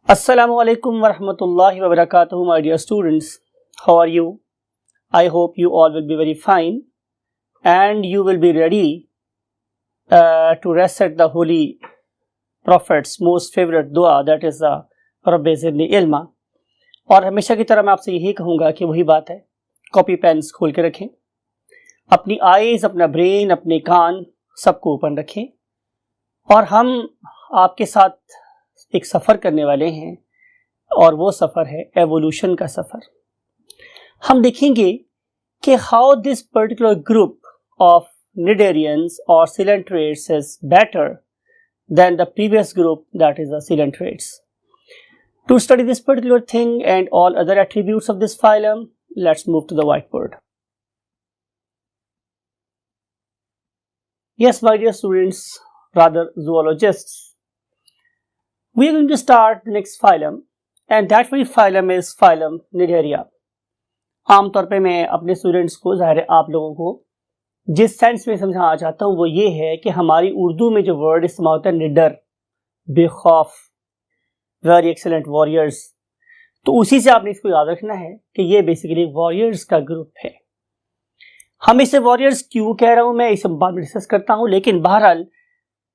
Assalamu alaikum wa rahmatullahi wa barakatuh, my dear students. How are you? I hope you all will be very fine and you will be ready to recite the Holy Prophet's most favorite dua, that is the Rabbi Zidni Ilma. और हमेशा की तरह मैं आपसे यही कहूँगा कि वही बात है, कॉपी पेन्स खोल के रखें, अपनी आईज, अपना ब्रेन, अपने कान सबको ओपन रखें और हम आपके साथ एक सफ़र करने वाले हैं और वो सफ़र है एवोल्यूशन का सफ़र। हम देखेंगे कि how this particular group of cnidarians और coelenterates is better than the previous group, that is the coelentrates. To study this particular thing and all other attributes of this phylum, let's move to the whiteboard. Yes, my dear students, rather zoologists, we are going to start the next phylum and that very phylum is phylum Nidaria. आमतौर पे मैं अपने students को, ज़ाहिर है आप लोगों को जिस सेंस में समझाना चाहता हूँ वो ये है कि हमारी उर्दू में जो वर्ड इस्तेमाल होता है निडर, बेखौफ, वेरी एक्सेलेंट वॉरियर्स, तो उसी से आपने इसको याद रखना है कि ये बेसिकली वॉरियर्स का ग्रुप है। हम इसे वॉरियर्स क्यों कह रहा हूँ मैं इसे बाद में डिस्कस करता हूँ, लेकिन बहरहाल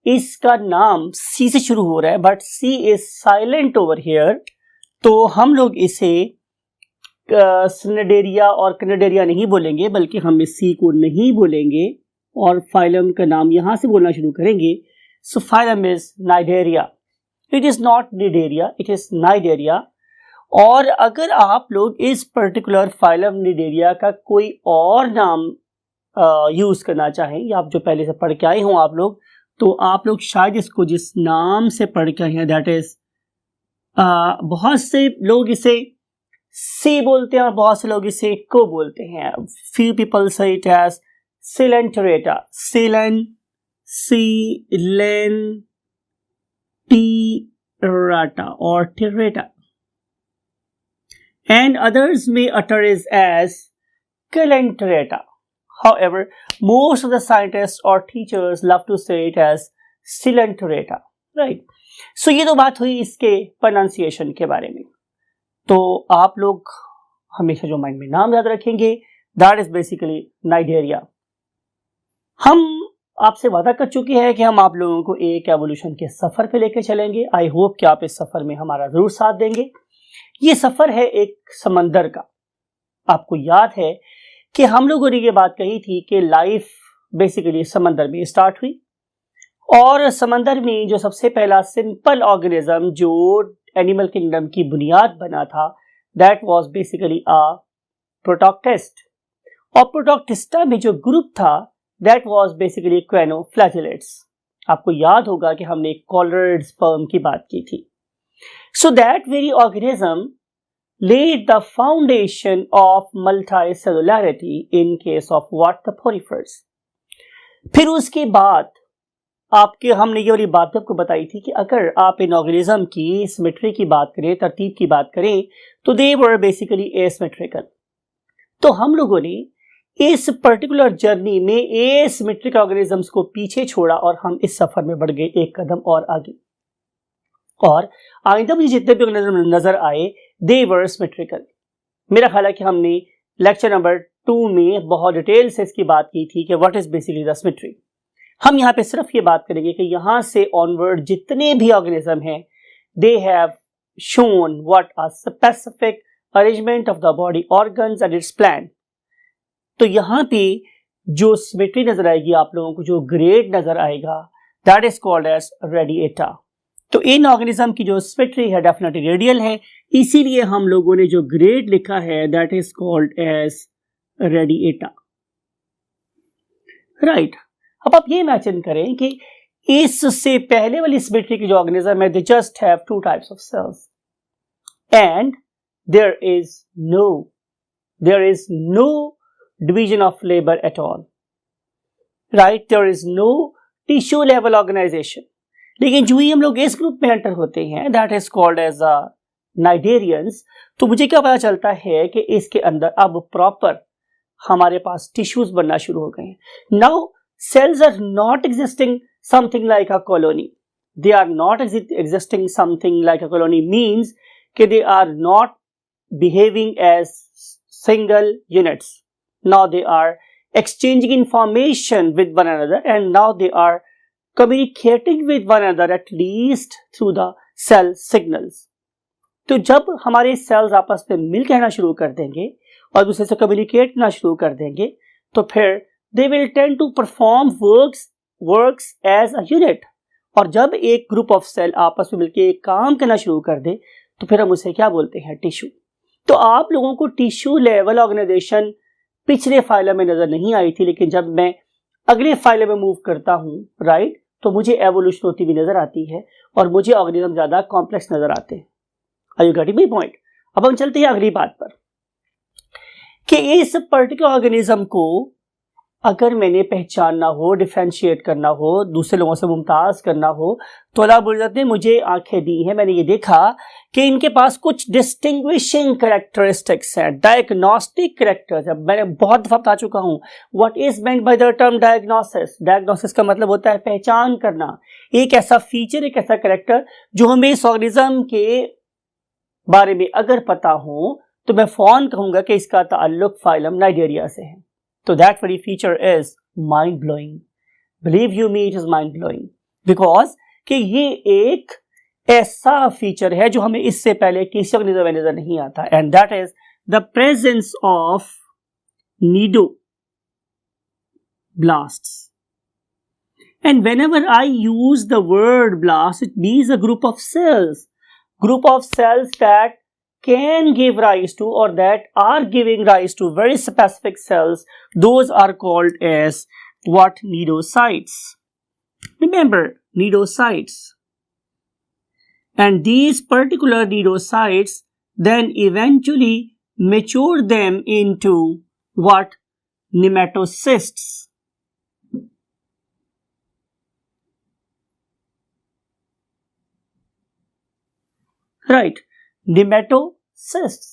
इसका नाम सी से शुरू हो रहा है but C is silent over here, तो हम लोग इसे स्नेडेरिया और कनेडेरिया नहीं बोलेंगे बल्कि हम इस सी को नहीं बोलेंगे और फाइलम का नाम यहां से बोलना शुरू करेंगे। So phylum is Cnidaria, it is not Cnidaria, it is Cnidaria. और अगर आप लोग इस पर्टिकुलर फाइलम निडेरिया का कोई और नाम यूज करना चाहें या आप जो पहले से पढ़ के आए हों आप लोग, तो आप लोग शायद इसको जिस नाम से पढ़ के हैं दैट इज बहुत से लोग इसे सी बोलते हैं और बहुत से लोग इसे को बोलते हैं। फ्यू पीपल से इट एज सिलेंटरेटा, सिलेंटीराटा और टिरेटा, एंड अदर्स में utter is as coelenterata. However, most of the scientists or teachers love to say it as coelenterata, right? So ये तो बात हुई इसके pronunciation के बारे में। तो आप लोग हमेशा जो माइंड में नाम याद रखेंगे दैट इज बेसिकली नाइडेरिया। हम आपसे वादा कर चुके हैं कि हम आप लोगों को एक एवोल्यूशन के सफर पे लेके चलेंगे। आई होप कि आप इस सफर में हमारा जरूर साथ देंगे। ये सफर है एक समंदर का। आपको याद है कि हम लोगों ने ये बात कही थी कि लाइफ बेसिकली समंदर में स्टार्ट हुई और समंदर में जो सबसे पहला सिंपल ऑर्गेनिज्म जो एनिमल किंगडम की बुनियाद बना था दैट वाज बेसिकली अ प्रोटोक्टेस्ट, और प्रोटोक्टिस्टा में जो ग्रुप था दैट वाज बेसिकली क्वेनोफ्लैजिलेट्स। आपको याद होगा कि हमने कॉलर्ड स्पर्म की बात की थी। So that very organism laid the foundation of multicellularity in case of what the porifers। फिर उसके बाद हमने ये वाली बात आपको बताई थी कि अगर आप इन ऑर्गेनिज्म की सिमेट्री की बात करें, तरतीब की बात करें, तो दे वर बेसिकली एसिमेट्रिकल। तो हम लोगों ने इस पर्टिकुलर जर्नी में एसिमेट्रिक ऑर्गेनिजम्स को पीछे छोड़ा और हम इस सफर में बढ़ गए एक कदम और आगे, और आइंदा मुझे जितने भी ऑर्गेनिज्म नजर आए दे वर सिमेट्रिकल। मेरा ख्याल है कि हमने लेक्चर नंबर 2 में बहुत डिटेल से इसकी बात की थी कि what is basically the symmetry. हम यहाँ पे सिर्फ ये बात करेंगे कि यहाँ से ऑनवर्ड जितने भी ऑर्गेनिज्म हैं they have shown what a specific arrangement of the body organs and it's plan. तो यहाँ पे जो सिमेट्री नजर आएगी आप लोगों को, जो ग्रेड नजर आएगा that is called as radiata. तो इन ऑर्गेनिज्म की जो सिमेट्री है डेफिनेटली रेडियल है, इसीलिए हम लोगों ने जो ग्रेड लिखा है that is called as radiata, right. अब आप ये इमेजिन करें कि इससे पहले वाली सिमेट्री की जो ऑर्गेनिज्म है they just have 2 types of cells and there is no division of labour at all, right. There is no tissue level organisation. लेकिन जो ही हम लोग इस ग्रुप में एंटर होते हैं that is called as cnidarians, तो मुझे क्या पता चलता है कि इसके अंदर अब प्रॉपर हमारे पास टिश्यूज बनना शुरू हो गए हैं। Now cells are not existing something like a colony, they are not existing something like a colony means कि they are not behaving as single units. Now they are exchanging information with one another and now they are communicating with one another at least through the cell signals. तो जब हमारे sales आपस में मिल कहना शुरू कर देंगे और दूसरे से कम्युनिकेट करना शुरू कर देंगे तो फिर they will tend to perform works as a unit. और जब एक ग्रुप ऑफ सेल आपस में मिलकर एक काम करना शुरू कर दे तो फिर हम उसे क्या बोलते हैं, टिश्यू. तो आप लोगों को टिश्यू लेवल ऑर्गेनाइजेशन पिछले फाइलम में नजर नहीं आई थी, लेकिन जब मैं अगले फाइलम में मूव करता हूं राइट तो मुझे एवोल्यूशन होती हुई नजर आती है और मुझे ऑर्गेनिज्म ज्यादा कॉम्प्लेक्स नजर आते हैं. Are you getting my point? अब हम चलते हैं अगली बात पर कि इस पर्टिकुलर ऑर्गेनिज्म को अगर मैंने पहचानना हो, डिफरेंशिएट करना हो, दूसरे लोगों से मुमताज करना हो तो अल्लाह रब्बुल इज्जत ने मुझे आंखें दी हैं. मैंने ये देखा कि इनके पास कुछ डिस्टिंग्विशिंग कैरेक्टरिस्टिक्स हैं, डायग्नोस्टिक कैरेक्टर्स हैं. मैंने बहुत दफा बता चुका हूं what is meant by the term diagnosis. Diagnosis का मतलब होता है पहचान करना, एक ऐसा फीचर, एक ऐसा कैरेक्टर जो हमें इस ऑर्गेनिज्म के बारे में अगर पता हो तो मैं फौरन कहूंगा कि इसका ताल्लुक फाइलम नाइजेरिया से है. तो that very feature is mind blowing. Believe you me, it is mind blowing because कि ये एक ऐसा फीचर है जो हमें इससे पहले किसी ऑर्गेनिज्म में नजर नहीं आता. And that is the presence of cnidoblasts. And whenever I use the word blast it means a group of cells. Group of cells that can give rise to or that are giving rise to very specific cells, those are called as what? Nidocytes. Remember, nidocytes. And these particular nidocytes then eventually mature them into what? Nematocysts. Right, nematocysts.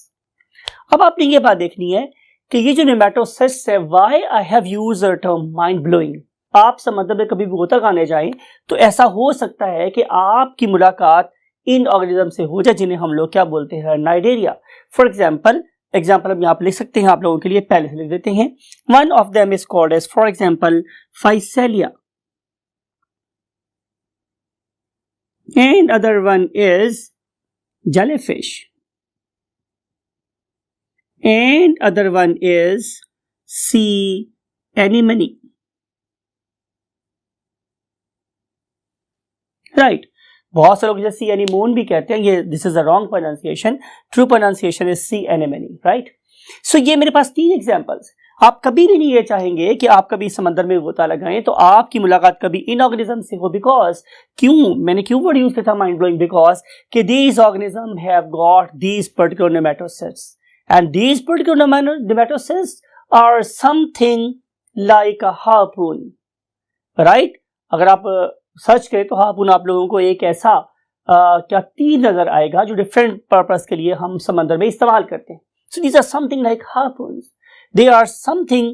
अब आपने ये बात देखनी है कि ये जो नेमेटोसिस्ट्स है, why I have used the term mind blowing. आप समंदर में कभी भी गोता खाने जाएं तो ऐसा हो सकता है कि आपकी मुलाकात इन ऑर्गेनिज्म से हो जाए जिन्हें हम लोग क्या बोलते हैं, नाइजेरिया. फॉर एग्जाम्पल हम यहाँ पे लिख सकते हैं, आप लोगों के लिए पहले से लिख देते हैं. One of them is called as for example physalia and other one is jellyfish and other one is sea anemone. Right, बहुत से लोग इसे sea anemone भी कहते हैं. ये this is a wrong pronunciation. True pronunciation is sea anemone. Right. So ये मेरे पास 3 examples. आप कभी भी नहीं ये चाहेंगे कि आप कभी समंदर में गोता लगाएं तो आपकी मुलाकात कभी इन ऑर्गेनिज्म से हो. बिकॉज मैंने क्यों वर्ड यूज किया था माइंड ब्लोइंग? बिकॉज कि these organism have got these particular nematocysts and these particular nematocysts are something like a harpoon. Right, अगर आप सर्च करें तो हार्पून आप लोगों को एक ऐसा क्या तीर नजर आएगा जो डिफरेंट पर्पस के लिए हम समंदर में इस्तेमाल करते हैं. So these are something like harpoons. They are something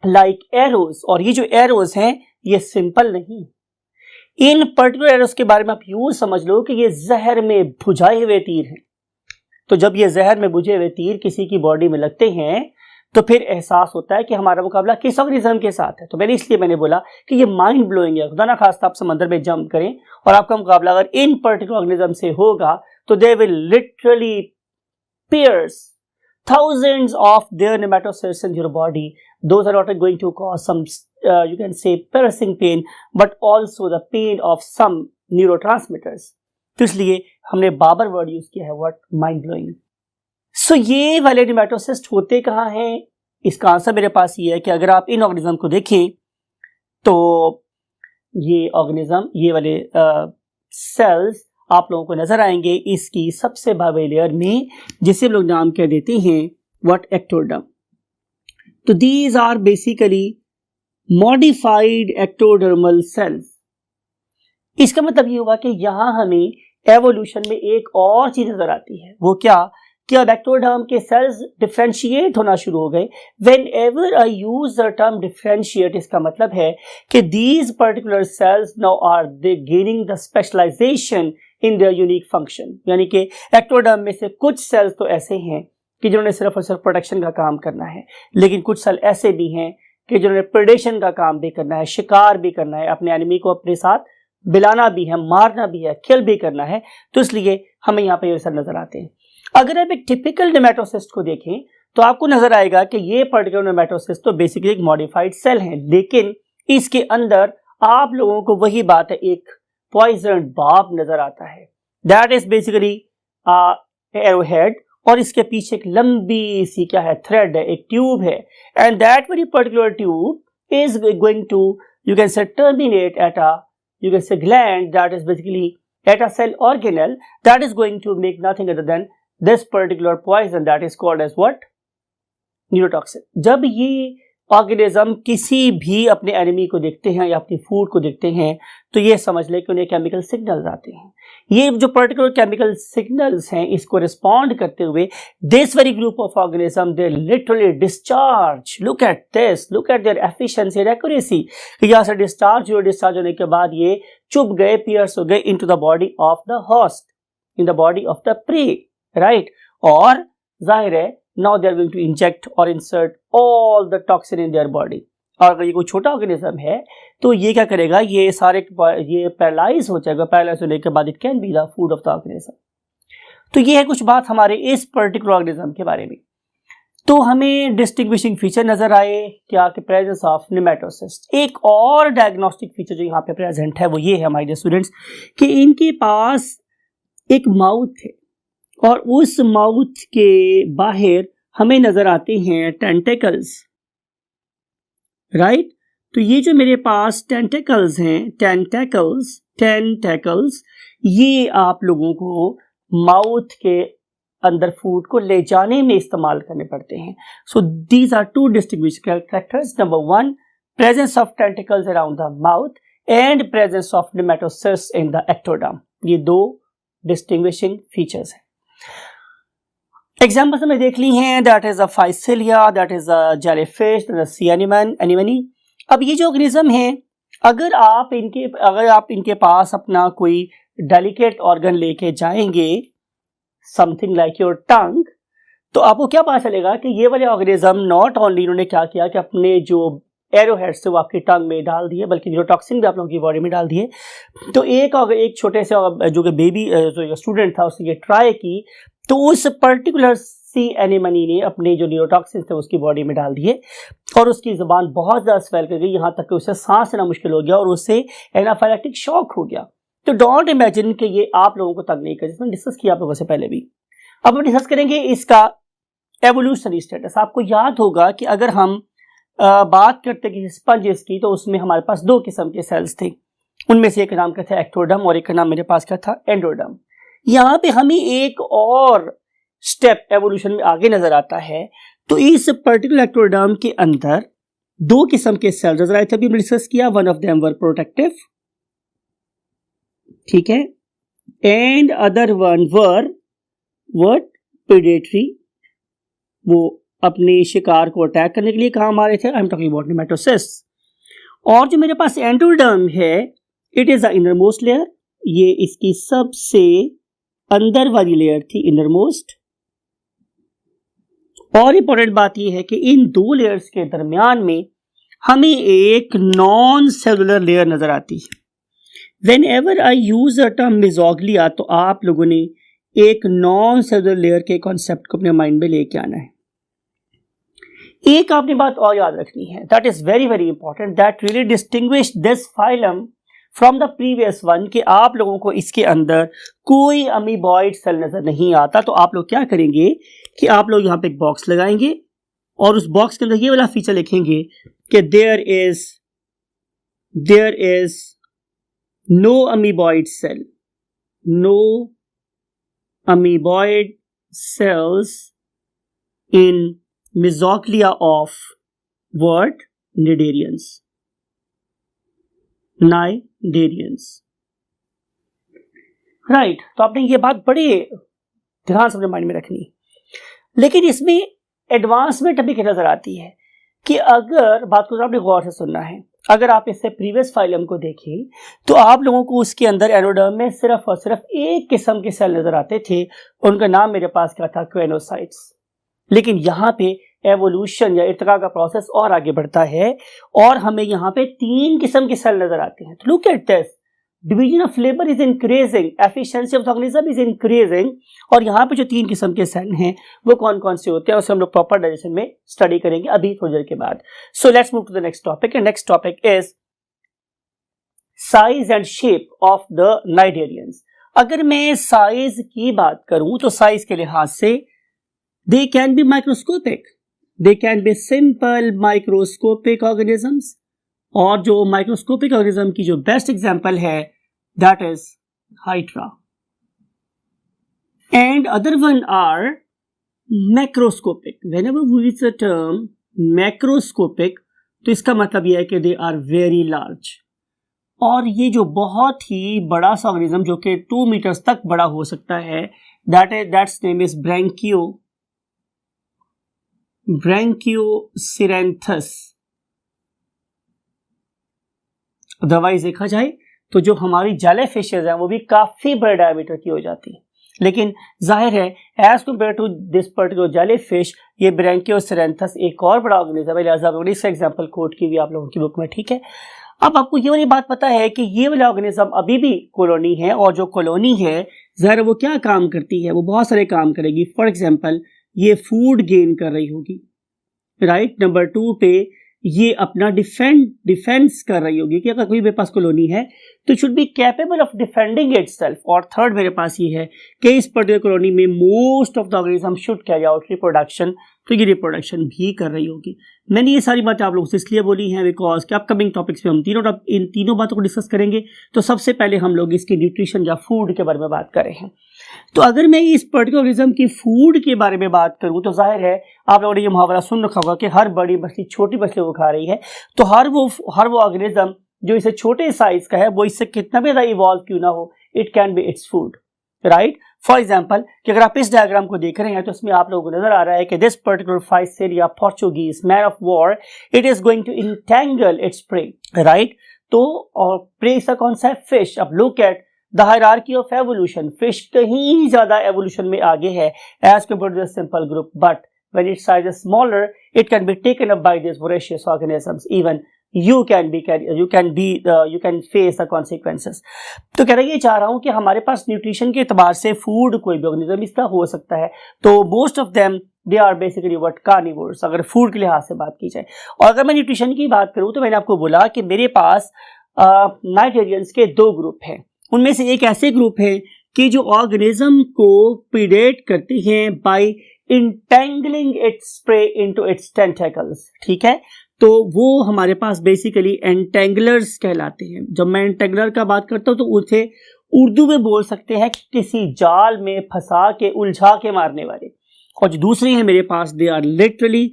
like arrows. और ये जो arrows हैं ये सिंपल नहीं. इन पर्टिकुलर arrows के बारे में आप यूं समझ लो कि ये जहर में भुजाए हुए तीर हैं. तो जब ये जहर में बुझे हुए तीर किसी की बॉडी में लगते हैं तो फिर एहसास होता है कि हमारा मुकाबला किस ऑर्गेनिज्म के साथ है. तो मैंने बोला कि ये माइंड ब्लोइंग है. खुदा ना खास्ता आप समंदर में जंप करें और आपका मुकाबला अगर इन पर्टिकुलर ऑर्गेनिज्म से होगा तो they will literally pierce thousands of their nematocysts in your body. Those are not going to cause some you can say piercing pain but also the pain of some neurotransmitters. तो इसलिए हमने Babar word use किया है, what? Mind blowing. सो ये वाले nematocyst होते कहाँ हैं? इसका आंसर मेरे पास ये है कि अगर आप इन ऑर्गेनिज्म को देखें तो ये ऑर्गेनिज्म, ये वाले सेल्स आप लोगों को नजर आएंगे इसकी सबसे बाहरी लेयर में, जिसे हम लोग नाम कह देते हैं व्हाट? एक्टोडर्म. तो these are basically modified ectodermal cells. इसका मतलब ये हुआ कि यहां हमें एवोल्यूशन में एक और चीज नजर आती है. वो क्या? कि अब एक्टोडर्म के सेल्स डिफरेंशिएट होना शुरू हो गए। Whenever I use the term differentiate, इसका मतलब है कि these particular cells now are they gaining the specialisation in their unique function, यानी कि एक्टोडर्म में से कुछ सेल्स तो ऐसे हैं कि जिन्होंने सिर्फ और सिर्फ प्रोटेक्शन का काम करना है, लेकिन कुछ सेल ऐसे भी हैं कि जिन्होंने प्रेडेशन का काम भी करना है, शिकार भी करना है, अपने एनिमी को अपने साथ बिलाना भी है, मारना भी है, किल भी करना है। तो इसलिए हमें यहाँ पे ये सेल नजर आते हैं। अगर आप एक टिपिकल नेमेटोसिस्ट को देखें तो आपको नजर आएगा कि ये पर्टिकुलर नेमेटोसिस्ट तो बेसिकली एक मॉडिफाइड सेल है, लेकिन इसके अंदर आप लोगों को वही बात है, एक पॉइजन बाब नजर आता है। दैट इज बेसिकली एरोहेड, और इसके पीछे एक लंबी सी क्या है, थ्रेड है, एक ट्यूब है, and that very particular tube is going to you can say terminate at a you can say gland that is basically at a cell organelle that is going to make nothing other than this particular poison that is called as what? Neurotoxin. जब ये organism किसी भी अपने enemy को देखते हैं या अपनी फूड को देखते हैं तो ये समझ ले कि उन्हें केमिकल सिग्नल्स आते हैं। ये जो पर्टिकुलर केमिकल सिग्नल्स हैं, इसको रिस्पॉन्ड करते हुए this very group of organism they literally discharge, look at this, look at there efficiency and accuracy. यहाँ से डिस्चार्ज होने के बाद ये चुभ गए, पियर्स हो गए into the body of the host, in the body of the prey, right. और जाहिर है now they are going to inject or insert all the toxin in their body। और अगर ये कोई छोटा ऑर्गेनिज्म है तो ये क्या करेगा, ये सारे ये पैरालाइज हो जाएगा। पैरालाइज होने के बाद it can be the food of the organism. तो ये है कुछ बात हमारे इस पर्टिकुलर ऑर्गेनिज्म के बारे में। तो हमें डिस्टिंग्विशिंग फीचर नजर आए क्या कि प्रेजेंस ऑफ नेमेटोसिस्ट। एक और डायग्नोस्टिक फीचर जो यहाँ पे प्रेजेंट है वो ये है हमारे स्टूडेंट्स कि इनके पास एक माउथ है और उस माउथ के बाहर हमें नजर आते हैं टेंटेकल्स, राइट। तो ये जो मेरे पास टेंटेकल्स हैं, टेंटेकल्स, ये आप लोगों को माउथ के अंदर फूड को ले जाने में इस्तेमाल करने पड़ते हैं। So these are two distinguishing characters. Number 1, presence of tentacles around the mouth and presence of nematocyst in the ectoderm. ये दो डिस्टिंग्विशिंग फीचर्स हैं। एग्जाम्पल्स हमें देख ली हैं, that is a physalia, that is a jellyfish, that is sea anemone. अब ये जो ऑर्गेनिज्म है, अगर आप इनके पास अपना कोई डेलिकेट ऑर्गन लेके जाएंगे, समथिंग लाइक योर टंग, तो आपको क्या पता चलेगा कि ये वाले ऑर्गेनिज्म नॉट ओनली इन्होंने क्या किया कि अपने जो एरोहेड्स थे वो आपकी टंग में डाल दिए, बल्कि न्यूरोटॉक्सिन भी आप लोगों की बॉडी में डाल दिए। तो एक छोटे से जो कि बेबी जो स्टूडेंट था उसने ये ट्राई की, तो उस पर्टिकुलर सी एनिमनी ने अपने जो न्यूरोटॉक्सिन थे उसकी बॉडी में डाल दिए और उसकी जुबान बहुत ज़्यादा स्वेल कर गई, यहाँ तक कि उसे सांस लेना मुश्किल हो गया और उसे एनाफाइलेक्टिक शॉक हो गया। तो डोंट इमेजिन कि ये आप लोगों को तंग नहीं कर, जिसमें डिस्कस किया आप लोगों से पहले भी। अब हम डिस्कस करेंगे इसका एवोल्यूशनरी स्टेटस। आपको याद होगा कि अगर हम बात करते कि स्पंजेस की, तो उसमें हमारे पास 2 किस्म के सेल्स थे। उनमें से एक का नाम क्या था, एक्टोडर्म, और एक का नाम मेरे पास क्या था, एंडोडर्म। यहाँ पे हमें एक और स्टेप एवोल्यूशन में आगे नजर आता है। तो इस पर्टिकुलर एक्टोडर्म के अंदर 2 किस्म के सेल्स नजर आए थे, अभी डिस्कस किया। One of them were protective, ठीक है, and other one were what, predatory, वो अपने शिकार को अटैक करने के लिए काम आ रहे थे। आई एम टॉकिंग अबाउट नेमेटोसिस्ट। और जो मेरे पास एंडोडर्म है, it is the innermost layer, ये इसकी सबसे अंदर वाली लेयर थी, इनरमोस्ट। और इंपॉर्टेंट बात यह है कि इन 2 लेयर्स के दरमियान में हमें एक नॉन सेलुलर लेयर नजर आती है। When ever I use the term mesoglea, तो आप लोगों ने एक नॉन सेलुलर लेयर के कॉन्सेप्ट को अपने माइंड में लेके आना है। एक आपने बात और याद रखनी है, that is very very important, that really distinguish this phylum from the previous one, कि आप लोगों को इसके अंदर कोई अमीबॉइड सेल नजर नहीं आता। तो आप लोग क्या करेंगे कि आप लोग यहाँ पे एक बॉक्स लगाएंगे और उस बॉक्स के अंदर ये वाला फीचर लिखेंगे कि there is no amoeboid cell, no amoeboid cells in mesoglea of what? Cnidarians, right. तो आपने ये बात बड़े ध्यान से अपने माइंड में रखनी। लेकिन इसमें एडवांसमेंट अभी नजर आती है कि अगर बात को आपने गौर से सुनना है, अगर आप इससे प्रीवियस फाइलम को देखें तो आप लोगों को उसके अंदर एंडोडर्म में सिर्फ और सिर्फ एक किस्म के सेल नजर आते थे, उनका नाम मेरे पास क्या था, क्वेनोसाइट्स। लेकिन यहाँ पे एवोल्यूशन या इर्तिका का प्रोसेस और आगे बढ़ता है और हमें यहाँ पे 3 किस्म के सेल नजर आते हैं। तो look at this, division of labour is increasing, efficiency of the organism is increasing. और यहाँ पे जो 3 किस्म के सेल हैं वो कौन कौन से होते हैं उसे हम लोग प्रॉपर डाइजेशन में स्टडी करेंगे अभी थोड़ी देर के बाद। So let's move to the next topic, and next topic is size and shape of the cnidarians. अगर मैं साइज की बात करूं तो साइज के लिहाज से they can be microscopic, they can be simple microscopic organisms, और जो माइक्रोस्कोपिक ऑर्गेनिज्म की जो बेस्ट एग्जांपल है that is Hydra, and other one are macroscopic. Whenever we use the term macroscopic तो इसका मतलब यह है कि they are very large, और ये जो बहुत ही बड़ा सा ऑर्गेनिज्म जो कि 2 मीटर्स तक बड़ा हो सकता है that's name is ब्रैंकियोसिरेंथस। अदरवाइज देखा जाए तो जो हमारी जेली फिशेज हैं वो भी काफी बड़े डायमीटर की हो जाती है, लेकिन जाहिर है as compare to this particular jelly fish ये ब्रैंकियोसिरेंथस एक और बड़ा ऑर्गेनिज्म है, लिहाजा इसका एग्जांपल कोट की हुई आप लोगों की बुक में, ठीक है। अब आपको ये वाली बात पता है कि ये वाला ऑर्गेनिज्म अभी भी कॉलोनी है, और जो कॉलोनी है जाहिर वो क्या काम करती है, वो बहुत सारे काम करेगी। फॉर एग्जाम्पल ये फूड गेन कर रही होगी, राइट। नंबर 2 पे ये अपना डिफेंस कर रही होगी कि अगर कोई मेरे पास कॉलोनी है तो should be capable of defending itself. और थर्ड मेरे पास ये है कि इस पर्टिकुलर कॉलोनी में most of the organism should carry out reproduction, तो ये रिप्रोडक्शन भी कर रही होगी। मैंने ये सारी बातें आप लोगों से इसलिए बोली हैं बिकॉज कि अपकमिंग टॉपिक्स में हम इन तीनों बातों को डिस्कस करेंगे। तो सबसे पहले हम लोग इसके न्यूट्रिशन या फूड के बारे में बात कर रहे हैं। तो अगर मैं इस पर्टिकुलर ऑर्गेनिज्म की फूड के बारे में बात करूं तो जाहिर है आप लोगों ने ये मुहावरा सुन रखा होगा कि हर बड़ी मछली छोटी मछली को खा रही है। तो हर वो ऑर्गेनिज्म जो इसे छोटे साइज का है वो इससे कितना भी ज्यादा इवॉल्व क्यों ना हो, it can B its food, right. For example कि अगर आप इस डायग्राम को देख रहे हैं तो इसमें आप लोगों को नजर आ रहा है कि दिस पर्टिकुलर फाइसेल या Portuguese man of war it is going to entangle its prey, right. तो और प्रे का कौन सा है, फिश। अब look at the hierarchy of evolution, fish कहीं ज्यादा एवोल्यूशन में आगे है as compare to the simple group, but when its size is smaller it can be taken up by these voracious organisms, even you can face the consequences। तो कह रहा ये चाह रहा हूं कि हमारे पास न्यूट्रिशन के एतबार से फूड कोई भी ऑर्गेनिज्म इसका हो सकता है, तो most of them they are basically what carnivores, अगर फूड के लिहाज से बात की जाए। और अगर मैं न्यूट्रिशन की बात करूं तो मैंने आपको बोला कि मेरे पास नाइटेरियंस के 2 ग्रुप हैं। उनमें से एक ऐसे ग्रुप है कि जो ऑर्गेनिज्म को प्रीडेट करते हैं by entangling its prey into its tentacles, ठीक है। तो वो हमारे पास बेसिकली एंटेंगलर्स कहलाते हैं। जब मैं एंटेंगलर का बात करता हूं तो उसे उर्दू में बोल सकते हैं किसी जाल में फंसा के उलझा के मारने वाले। और जो दूसरे हैं मेरे पास दे आर लिटरली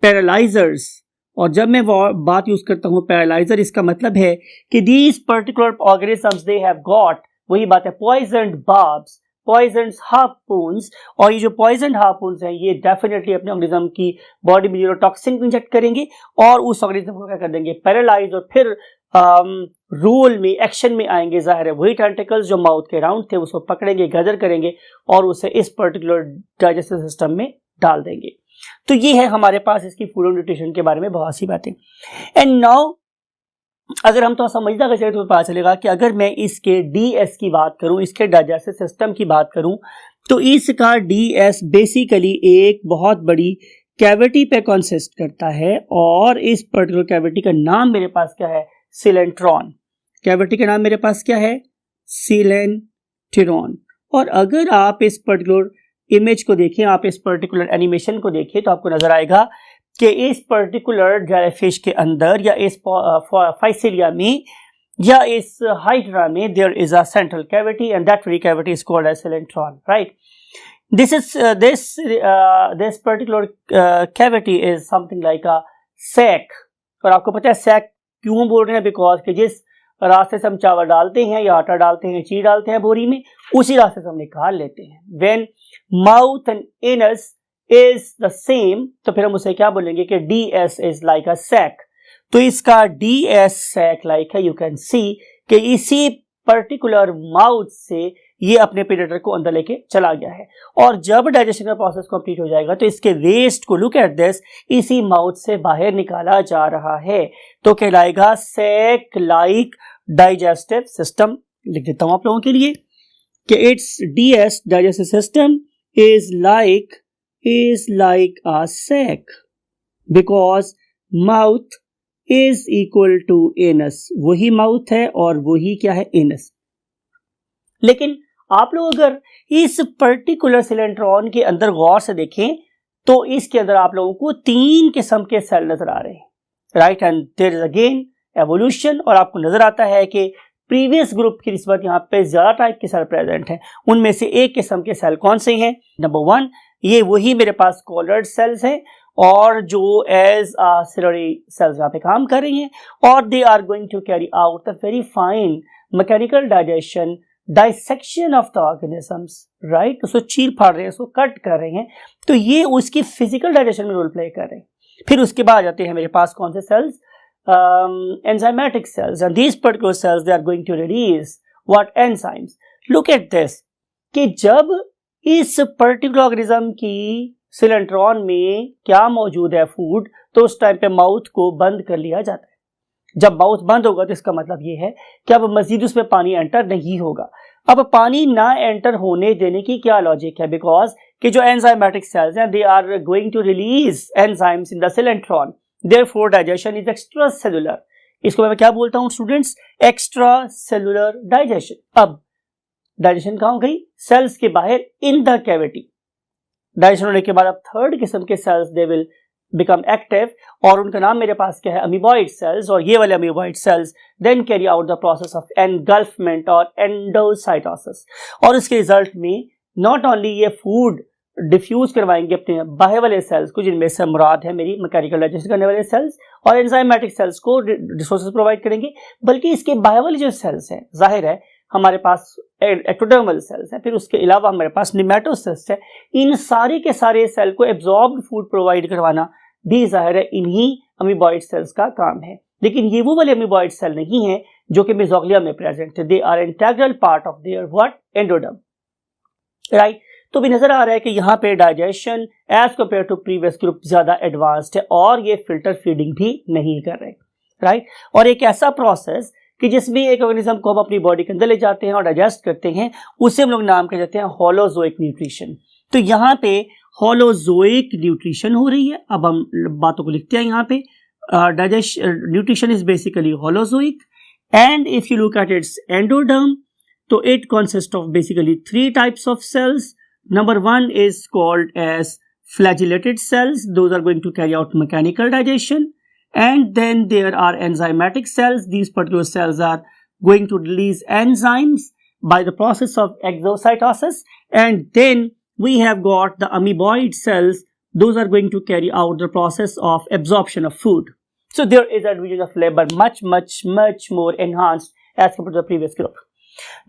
पैरालाइजर्स। और जब मैं बात यूज करता हूं पैरालाइजर, इसका मतलब है कि these particular organisms they have got, वही बात है, पॉइजन्ड बार्ब्स, पॉइजन हार्पून्स। और ये जो पॉइजन हार्पून्स हैं ये डेफिनेटली अपने ऑर्गेनिज्म की बॉडी में न्यूरोटॉक्सिन इंजेक्ट करेंगे और उस ऑर्गेनिज्म को क्या कर देंगे, पैरालाइज, और फिर रोल में एक्शन में आएंगे। जाहिर है वही टेंटिकल्स जो माउथ के राउंड थे उसको पकड़ेंगे, गदर करेंगे और उसे इस पर्टिकुलर डाइजेस्टिव सिस्टम में डाल देंगे। तो ये है हमारे पास इसकी फूड और न्यूट्रिशन के बारे में बहुत सी बातें। एंड नाउ अगर हम तो समझदा कर चले तो पता चलेगा कि अगर मैं इसके डीएस की बात करूं, इसके डाइजेस्टिव सिस्टम की बात करूं, तो इसका डीएस बेसिकली एक बहुत बड़ी कैविटी पे कंसिस्ट करता है और इस पर्टिकुलर कैविटी का नाम मेरे पास क्या है, सिलेंट्रॉन। कैविटी का नाम मेरे पास क्या है, सिलेंट्रॉन। और अगर आप इस पर्टिकुलर इमेज को देखें, आप इस पर्टिकुलर एनिमेशन को देखें तो आपको नजर आएगा कि इस पर्टिकुलर जेलीफिश के अंदर या इस फाइसिलिया में या इस हाइड्रा में there is a central cavity and that very cavity is called as coelenteron, right. This particular cavity is something like a sac. और आपको पता है सैक क्यों बोल रहे हैं, बिकॉज कि जिस रास्ते से हम चावल डालते हैं या आटा डालते हैं, चीज डालते हैं बोरी में, उसी रास्ते से हम निकाल लेते हैं। When mouth and anus is the same, तो फिर हम उसे क्या बोलेंगे कि ds is like a sac. तो इसका ds सैक लाइक है, यू कैन सी कि इसी पर्टिकुलर माउथ से ये अपने प्रेडेटर को अंदर लेके चला गया है। और जब डाइजेशन का प्रोसेस कंप्लीट हो जाएगा तो इसके वेस्ट को, लुक एट दिस, इसी माउथ से बाहर निकाला जा रहा है, तो कहलाएगा सैक लाइक डाइजेस्टिव सिस्टम। लिख देता हूं आप लोगों के लिए कि its ds digestive system is like a sac because mouth is equal to anus. वही माउथ है और वही क्या है, एनस। लेकिन आप लोग अगर इस पर्टिकुलर सिलेंट्रॉन के अंदर गौर से देखें तो इसके अंदर आप लोगों को 3 किस्म के सेल नजर आ रहे हैं, right, and there is again evolution. और आपको नजर आता है कि प्रीवियस ग्रुप की निस्बत यहाँ पे ज्यादा टाइप के सेल प्रेजेंट हैं। उनमें से एक किस्म के सेल कौन से हैं? नंबर 1, ये वही मेरे पास कॉलर्ड सेल्स हैं और जो एज सिलरी सेल्स यहाँ पे काम कर रही हैं, और they are going to carry out the very fine mechanical digestion, dissection of the organisms, right. उसको चीर फाड़ रहे हैं, उसको कट कर रहे हैं, तो ये उसकी फिजिकल डाइजेशन में रोल प्ले कर रहे हैं। फिर उसके बाद आते हैं मेरे पास कौन से sales? enzymatic cells, and these particular cells they are going to release what enzymes. Look at this कि जब इस पर्टिकुलर ऑर्गेनिज्म की सिलेंट्रॉन में क्या मौजूद है, फूड, तो उस टाइम पे माउथ को बंद कर लिया जाता है। जब माउथ बंद होगा तो इसका मतलब ये है कि अब मजीद उसमें पानी एंटर नहीं होगा। अब पानी ना एंटर होने देने की क्या लॉजिक है? बिकॉज कि जो एंजाइमेटिक सेल्स हैं they are going to release enzymes in the coelenteron, therefore digestion is extracellular। इसको मैं क्या बोलता हूं स्टूडेंट्स? Extra cellular digestion. अब डाइजेशन कहां हो गई? सेल्स के बाहर, इन द कैविटी। डाइजेशन होने के बाद अब थर्ड किस्म के cells they will become active, और उनका नाम मेरे पास क्या है? Amoeboid cells. और ये वाले amoeboid cells then carry out the process of engulfment और एंडोसाइटोसिस, और इसके रिजल्ट में नॉट ओनली ये फूड डिफ्यूज करवाएंगे अपने बाहर वाले सेल्स को, जिनमें से मुराद है मेरी मैकेनिकल डाइजेशन करने वाले सेल्स और एंजाइमेटिक सेल्स को रिसोर्सेज प्रोवाइड करेंगे, बल्कि इसके बाहर वाले जो सेल्स हैं, जाहिर है हमारे पास एक्टोडर्मल सेल्स हैं, फिर उसके अलावा हमारे पास निमेटोसिस्ट है, इन सारे के सारे सेल को एब्जॉर्ब्ड फूड प्रोवाइड करवाना भी जाहिर है इन्हीं अमीबॉइड सेल्स का काम है। लेकिन ये वो वाले अमीबॉइड सेल नहीं है जो कि मेसोग्लिया में प्रेजेंट है, they are integral part of their what? Endoderm, right. तो भी नजर आ रहा है कि यहाँ पे digestion as compare to previous group ज्यादा एडवांस्ड है, और ये फिल्टर फीडिंग भी नहीं कर रहे, राइट। और एक ऐसा प्रोसेस कि जिसमें एक ऑर्गेनिज्म को हम अपनी बॉडी के अंदर ले जाते हैं और डाइजेस्ट करते हैं, उसे हम लोग नाम कर देते हैं होलोजोइक न्यूट्रिशन। तो यहाँ पे होलोजोइक न्यूट्रिशन हो रही है। अब हम बातों को लिखते हैं यहाँ पे, digestion nutrition is basically holozoic, and if you look at its endoderm, तो it consist of basically 3 types of cells. Number 1 is called as flagellated cells. Those are going to carry out mechanical digestion. And then there are enzymatic cells. These particular cells are going to release enzymes by the process of exocytosis. And then we have got the amoeboid cells. Those are going to carry out the process of absorption of food. So there is a division of labor much more enhanced as compared to the previous group.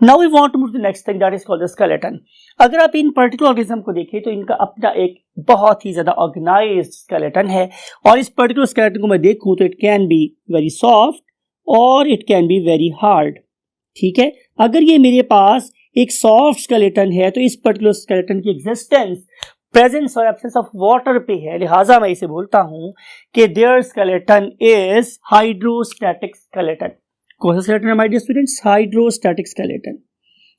Now we want to move to the next thing, that is called the skeleton. अगर आप इन particular organism को देखें तो इनका अपना एक बहुत ही ज्यादा ऑर्गेनाइज्ड स्केलेटन है, और इस पर्टिकुलर स्केलेटन को मैं देखूं तो it can be very soft और it can be very hard, ठीक है। अगर ये मेरे पास एक सॉफ्ट स्केलेटन है तो इस पर्टिकुलर स्केलेटन की एग्जिस्टेंस प्रेजेंस और एब्सेंस ऑफ वाटर पे है, लिहाजा मैं इसे बोलता हूं कि their skeleton is hydrostatic skeleton. कौन सा स्केलेटन है my dear students? Hydrostatic skeleton.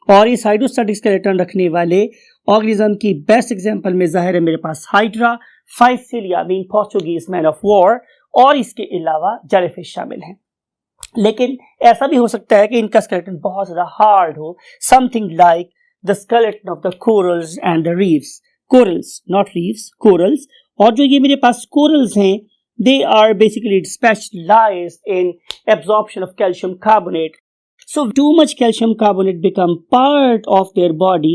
और इस हाइड्रोस्टैटिक स्केलेटन रखने वाले ऑर्गेनिज्म की बेस्ट एग्जांपल में जाहिर है मेरे पास hydra, physalia mean Portuguese man of war, और इसके अलावा जेलीफिश शामिल हैं। लेकिन ऐसा भी हो सकता है कि इनका स्केलेटन बहुत ज्यादा हार्ड हो, something like the skeleton of the corals and the reefs. Corals, not reefs, corals. और जो ये मेरे पास कोरल्स हैं, they are basically specialized in absorption of calcium carbonate. So too much calcium carbonate become part of their body.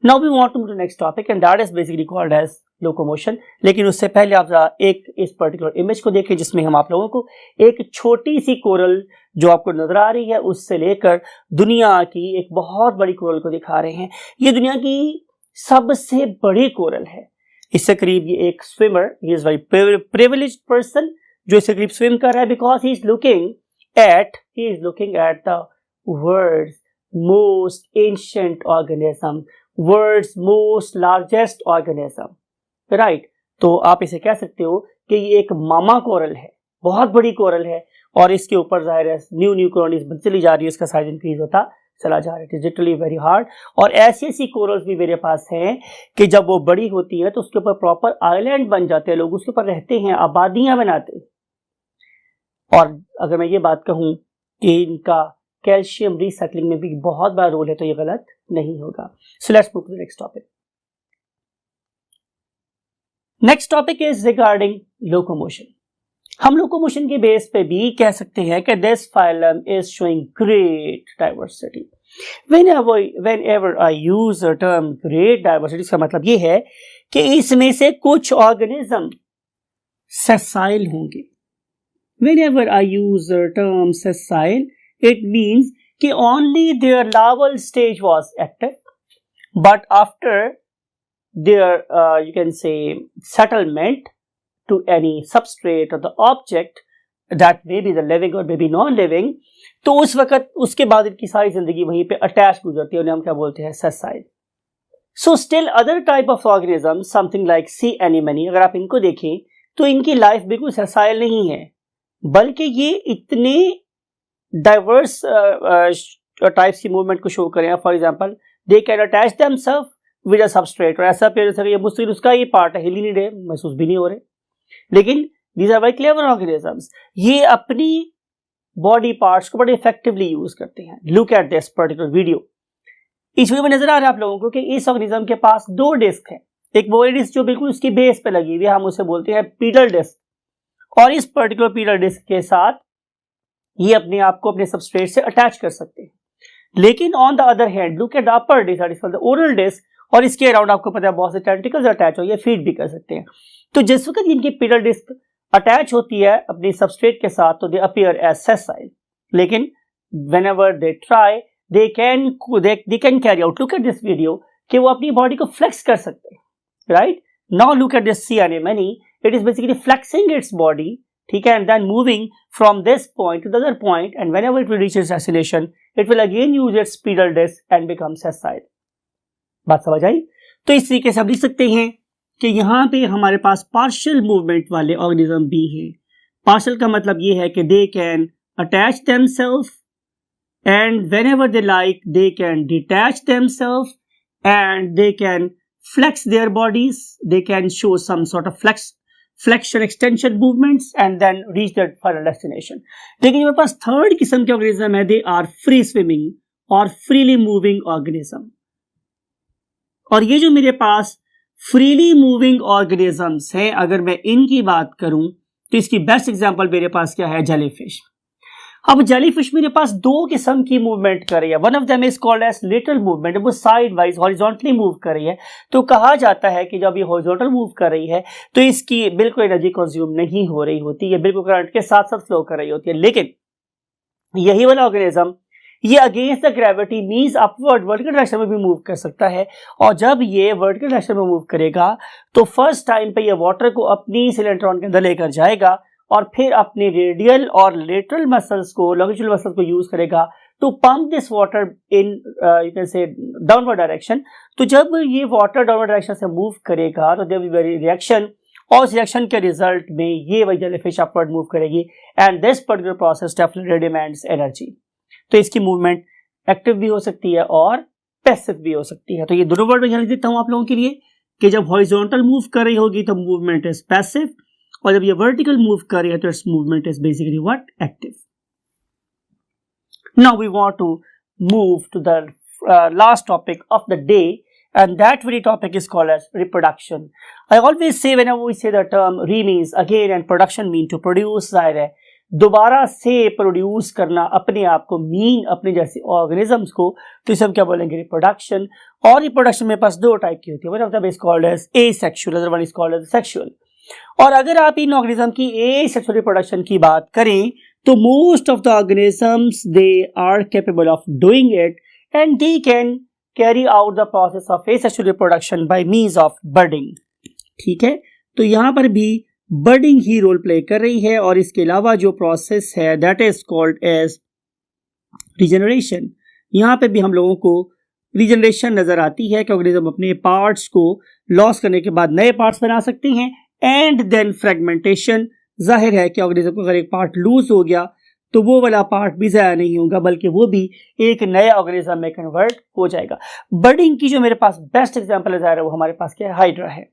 Now we want to move to the next topic, and that is basically called as locomotion. लेकिन उससे पहले आप एक इस particular image को देखें जिसमें हम आप लोगों को एक छोटी सी कोरल जो आपको नजर आ रही है उससे लेकर दुनिया की एक बहुत बड़ी कोरल को दिखा रहे हैं। ये दुनिया की सबसे बड़ी कोरल है। इससे करीब ये एक swimmer, he is very privileged person जो इससे करीब स्विम कर रहा है, because he is looking at the world's most ancient organism, world's most largest organism, right. तो आप इसे कह सकते हो कि ये एक मामा कोरल है, बहुत बड़ी कोरल है, और इसके ऊपर जाहिर है न्यू कॉलोनीज बनती चली जा रही है, इसका साइज इंक्रीज होता चला जा रहा है। It is literally very hard. और ऐसी ऐसी कोरल्स भी मेरे पास हैं कि जब वो बड़ी होती है तो उसके ऊपर प्रॉपर आइलैंड बन जाते हैं, लोग उसके ऊपर रहते हैं, आबादियां बनाते हैं। और अगर मैं ये बात कहूं कि इनका कैल्शियम रिसाइकलिंग में भी बहुत बड़ा रोल है, तो ये गलत नहीं होगा। So let's move to the next topic. Next topic is regarding locomotion. हम लोकोमोशन के बेस पे भी कह सकते हैं कि this phylum is showing great diversity. Whenever I use the term great diversity, इसका मतलब ये है कि इसमें से कुछ ऑर्गेनिज्म sessile होंगे। Whenever I use the term sessile, it means कि only their larval stage was active, but after their you can say settlement to any substrate or the object that may be the living or may be non-living, तो उस वक्त उसके बाद इनकी सारी जिंदगी वहीं पे अटैच गुजरती है, उन्हें हम क्या बोलते हैं, sessile। So still other type of organisms, something like sea anemone, अगर आप इनको देखें तो इनकी लाइफ बिल्कुल sessile नहीं है, बल्कि ये इतने डाइवर्स टाइप्स की मूवमेंट को शो करें। For example they can attach themselves with a substrate, और ऐसा पेड़ से ये मुश्किल उसका ये पार्ट है, हिल ही नहीं रहे, महसूस भी नहीं हो रहे, लेकिन these are very clever organisms. ये अपनी बॉडी पार्ट्स को बड़े इफेक्टिवली यूज करते हैं। Look at this particular video. इस वीडियो में नजर आ रहा है आप लोगों को कि इस ऑर्गेनिज्म के पास दो डिस्क है, एक वो डिस्क जो बिल्कुल उसकी बेस पे लगी हुई है, हम उसे बोलते हैं पीडल डिस्क, और इस पर्टिकुलर पीडल डिस्क के साथ ये अपने आप को अपने सबस्ट्रेट से अटैच कर सकते हैं। लेकिन on the other hand look at the upper disc, that is called the oral disc, और इसके अराउंड आपको पता है बहुत से टेंटिकल्स अटैच हो, ये फीड भी कर सकते हैं। तो जिस वक्त इनकी पीडल डिस्क अटैच होती है अपनी सबस्ट्रेट के साथ तो दे अपीयर एज सेसाइल, लेकिन whenever they try they can carry out, look at this video, कि वो अपनी बॉडी को फ्लेक्स कर सकते हैं, right. Now look at this sea anemone, it is basically flexing its body, ठीक है, and then moving from this point to the other point, and whenever it will reach its destination, it will again use its pedal disc and become sessile। बात समझ आई? तो इस तरीके से हम लिख सकते हैं कि यहाँ पे हमारे पास पार्शियल मूवमेंट वाले ऑर्गेनिज्म भी हैं। पार्शियल का मतलब ये है कि they can attach themselves and whenever they like they can detach themselves and they can flex their bodies, they can show some sort of flexion extension movements and then reach their final destination। लेकिन मेरे पास third किस्म के organism है, they are free swimming और freely moving organism. और ये जो मेरे पास फ्रीली मूविंग ऑर्गेनिजम्स हैं, अगर मैं इनकी बात करूं तो इसकी बेस्ट एग्जांपल मेरे पास क्या है, जेलीफिश। अब जेलीफिश मेरे पास दो किस्म की मूवमेंट कर रही है, one of them is called as lateral movement, वो साइड वाइज हॉरिजॉन्टली मूव कर रही है। तो कहा जाता है कि जब ये हॉरिजॉन्टल मूव कर रही है तो इसकी बिल्कुल एनर्जी कंज्यूम नहीं हो रही होती, ये बिल्कुल करंट के साथ साथ फ्लो कर रही होती है। लेकिन यही वाला ऑर्गेनिज्म ये against the gravity means upward vertical direction में भी मूव कर सकता है, और जब ये वर्टिकल डायरेक्शन में मूव करेगा तो फर्स्ट टाइम पे ये वाटर को अपनी सिलेंट्रॉन के अंदर लेकर जाएगा और फिर अपने रेडियल और लेटरल मसल्स को, लॉन्गिट्यूडनल मसल्स को यूज करेगा to pump this water in you can say downward direction. तो जब ये वाटर डाउनवर्ड डायरेक्शन से मूव करेगा तो देयर विल बी रिएक्शन, और उस रिएक्शन के रिजल्ट में ये वही जेलीफिश अपवर्ड मूव करेगी, and this particular process definitely demands energy. तो इसकी मूवमेंट एक्टिव भी हो सकती है और पैसिव भी हो सकती है। तो ये दोनों वर्ड में लिख देता हूं आप लोगों के लिए कि जब हॉरिजॉन्टल मूव कर रही होगी तो मूवमेंट इज पैसिव, और जब ये वर्टिकल मूव कर रही है तो its movement is basically what, active. Now we want to move to the last topic of the day, and that very topic is called as reproduction। I always say whenever we say the term re means again and production mean to produce, जाहिर है दोबारा से produce करना अपने आप को, mean अपने जैसे ऑर्गेनिजम्स को, तो इसे हम क्या बोलेंगे, रिप्रोडक्शन। और रिप्रोडक्शन में पास दो टाइप की होती है, one of the is called as asexual, other one is called as sexual. और अगर आप इन ऑर्गेनिज्म की एसेक्सुअल रिप्रोडक्शन की बात करें तो most of the organisms they are capable of doing it and they can carry out the process of asexual reproduction by means of budding। ठीक है, तो यहाँ पर भी बडिंग ही रोल प्ले कर रही है और इसके अलावा जो प्रोसेस है that is called as regeneration. यहाँ पे भी हम लोगों को रिजेनरेशन नजर आती है कि ऑर्गेनिज्म अपने पार्ट्स को लॉस करने के बाद नए पार्ट्स बना सकते हैं। एंड देन फ्रेगमेंटेशन, जाहिर है कि ऑर्गेनिज्म को अगर एक पार्ट लूज हो गया तो वो वाला पार्ट भी ज़ाया नहीं होगा बल्कि वो भी एक नए ऑर्गेनिज्म में कन्वर्ट हो जाएगा। बडिंग की जो मेरे पास बेस्ट एग्जांपल है ज़ाहिर है वो हमारे पास क्या है, हाइड्रा है।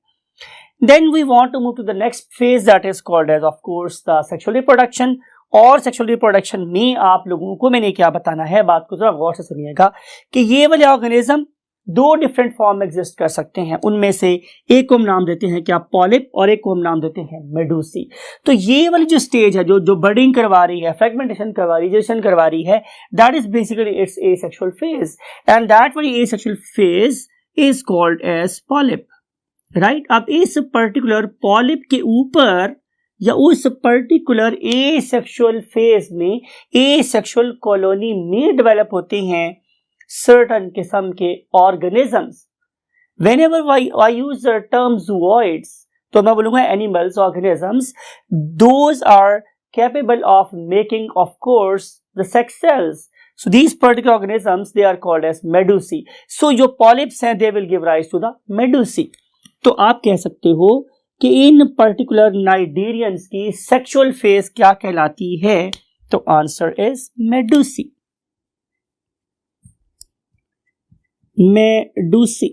Then we want to move to the next phase that is called as of course the sexual reproduction. और सेक्सुअल रिप्रोडक्शन में आप लोगों को मैंने क्या बताना है, बात को जरा गौर से सुनिएगा कि ये वाले ऑर्गेनिज्म दो डिफरेंट फॉर्म में एग्जिस्ट कर सकते हैं। उनमें से एक को हम नाम देते हैं क्या, पॉलिप, और एक को हम नाम देते हैं मेडूसी। तो ये वाली जो स्टेज है जो बडिंग करवा रही है, फ्रेगमेंटेशन करवा रही है, रिजेनरेशन करवा रही है, that is basically it's asexual phase and that वाली asexual phase is called as polyp, right. अब इस पर्टिकुलर पॉलिप के ऊपर या उस पर्टिकुलर एसेक्सुअल फेज में एसेक्सुअल कॉलोनी में डेवलप होते हैं certain किस्म के organisms. Whenever I use the term zooids, तो मैं बोलूँगा animals, organisms, those are capable of making, of course, the sex cells. So these particular organisms, they are called as medusae. So जो polyps हैं, they will give rise to the medusae. तो आप कह सकते हो कि इन particular cnidarians की sexual phase क्या कहलाती है? तो answer is medusae. मेडूसी,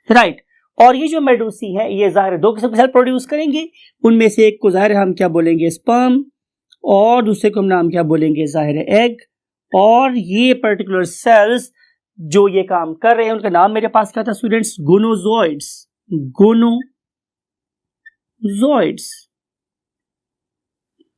राइट। और ये जो मेडूसी है ये जाहिर दो किस्म के सेल प्रोड्यूस करेंगे। उनमें से एक को जाहिर हम क्या बोलेंगे, स्पर्म, और दूसरे को हम नाम क्या बोलेंगे, जाहिर है एग। और ये पर्टिकुलर सेल्स जो ये काम कर रहे हैं उनका नाम मेरे पास क्या था स्टूडेंट्स, गोनोजोइड्स। गोनोजोइड्स,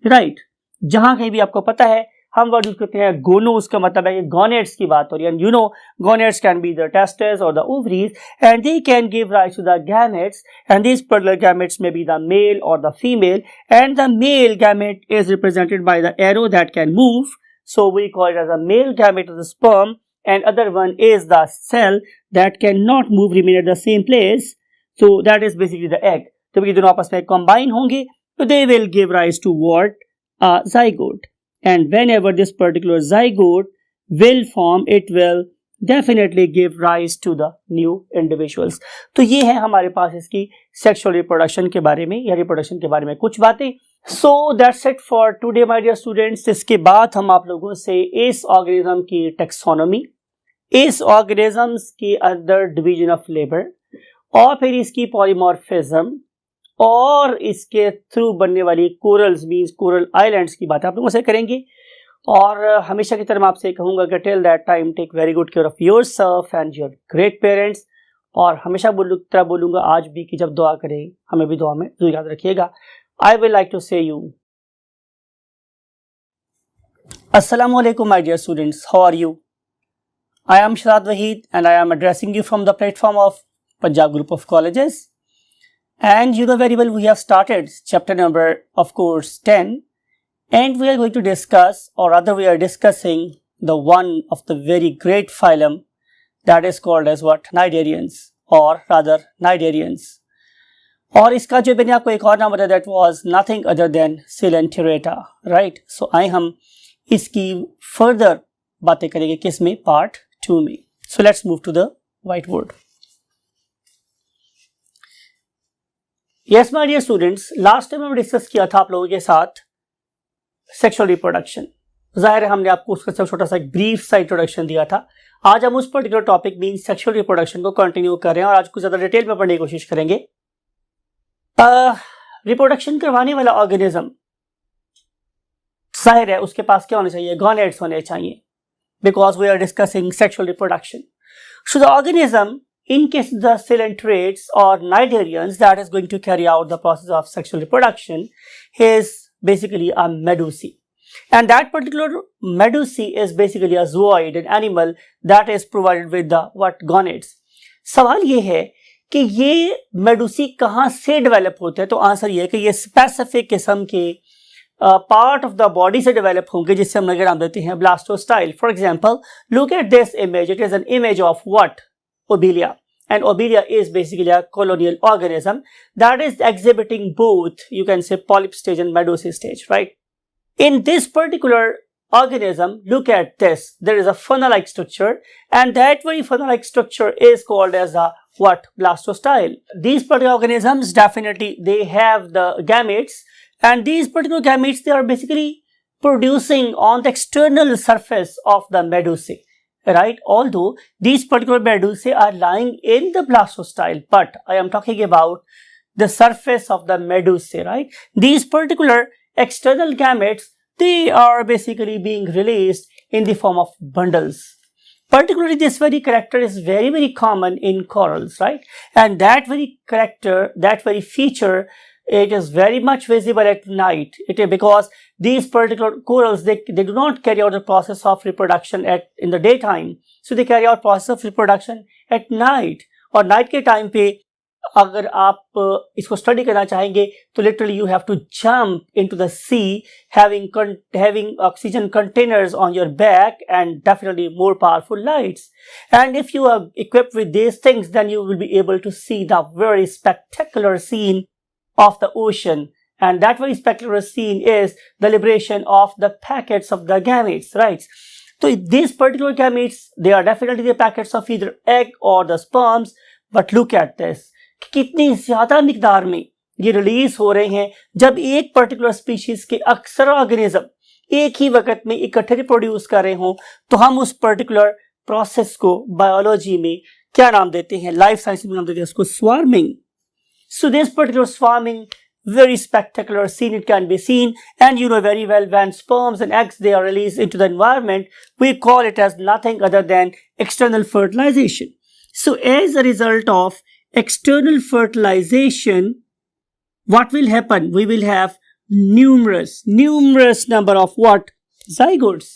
राइट। जहां कहीं भी आपको पता है हम वर्ड यूज करते हैं गोनो, उसका मतलब है कि गोनेट्स की बात हो रही है। You know gonads can be the testis और the ovaries and they can give rise to the gametes and this particular gametes में बी द मेल और the female and the male gamete is represented by the arrow that can move, so we call it as a male gamete of the sperm and other one is the cell that can not move, remain at the same place, so that is basically the egg. जब ये दोनों आपस में combine होंगे तो they will give rise to what, a zygote, and whenever this particular zygote will form, it will definitely give rise to the new individuals. तो ये है हमारे पास इसकी sexual reproduction के बारे में या reproduction के बारे में कुछ बातें। So that's it for today my dear students. इसके बाद हम आप लोगों से इस organism की taxonomy, इस organisms के अंदर division of labor और फिर इसकी polymorphism और इसके थ्रू बनने वाली कोरल्स मींस कोरल आइलैंड्स की बात आप लोगों से करेंगे। और हमेशा की तरह मैं आपसे कहूँगा कि till that time take very good care of yourself and your great parents. और हमेशा तरह बोलूँगा आज भी कि जब दुआ करें हमें भी दुआ में जरूर याद रखिएगा। I will like to say you अस्सलाम वालेकुम my dear students, how are you? I am Shahzad Waheed and I am addressing you from the platform of Punjab group of colleges. And you know very well we have started chapter number of course 10 and we are going to discuss, or rather we are discussing the one of the very great phylum that is called as what, Cnidarians, or rather Cnidarians. और इसका जो मैंने आपको एक और नाम बताया that was nothing other than Coelenterata, right? So आए हम इसकी further बातें करेंगे किस में, part 2 में. So let's move to the whiteboard. Yes my dear students, last time हमने डिस्कस किया था आप लोगों के साथ सेक्सुअल रिप्रोडक्शन। जाहिर है हमने आपको उसका सब छोटा सा एक ब्रीफ सा इंट्रोडक्शन दिया था। आज हम उस particular topic mean sexual reproduction को कंटिन्यू कर रहे हैं और आज कुछ ज्यादा डिटेल में पढ़ने की कोशिश करेंगे। रिप्रोडक्शन करवाने वाला ऑर्गेनिज्म जाहिर है उसके पास क्या होना चाहिए, गॉनेड्स होने चाहिए, because we are discussing sexual reproduction. So the organism in case the coelenterats or cnidarians that is going to carry out the process of sexual reproduction is basically a medusae, and that particular medusae is basically a zooid, an animal that is provided with the what, gonads. सवाल ये है कि ये मेडूसी कहाँ से develop होते हैं, तो आंसर ये है कि ये स्पेसिफिक किस्म के पार्ट ऑफ द बॉडी से डेवलप होंगे जिससे हम नजर देते हैं blastostyle. For example look at this image, it is an image of what, Obelia. and Obelia is basically a colonial organism that is exhibiting both, you can say, polyp stage and medusa stage, right? In this particular organism, look at this, there is a funnel-like structure, and that very funnel-like structure is called as a what? Blastostyle. These particular organisms, definitely they have the gametes, and these particular gametes, they are basically producing on the external surface of the medusae, right? Although these particular medusae are lying in the blastostyle, but I am talking about the surface of the medusae, right? These particular external gametes, they are basically being released in the form of bundles. Particularly this very character is very common in corals, right? And that very character, that very feature, it is very much visible at night. Because these particular corals, they do not carry out the process of reproduction in the daytime. So they carry out process of reproduction at night. और night के time पे अगर आप इसको study करना चाहेंगे तो literally you have to jump into the sea having oxygen containers on your back and definitely more powerful lights. And if you are equipped with these things, then you will be able to see the very spectacular scene of the ocean. And that very spectacular scene is the liberation of the packets of the gametes, right? So these particular gametes, they are definitely the packets of either egg or the sperms. But look at this. कितनी ज्यादा मिकदार में ये release हो रहे हैं जब एक particular species के अक्सर ऑर्गेनिज्म एक ही वक्त में इकट्ठे रिप्रोड्यूस कर रहे हों, तो हम उस पर्टिकुलर प्रोसेस को बायोलॉजी में क्या नाम देते हैं, लाइफ साइंस में नाम देते हैं उसको swarming. So this particular swarming, very spectacular scene it can be seen, and you know very well when sperms and eggs they are released into the environment, we call it as nothing other than external fertilization. So as a result of external fertilization, what will happen? We will have numerous number of what? Zygotes,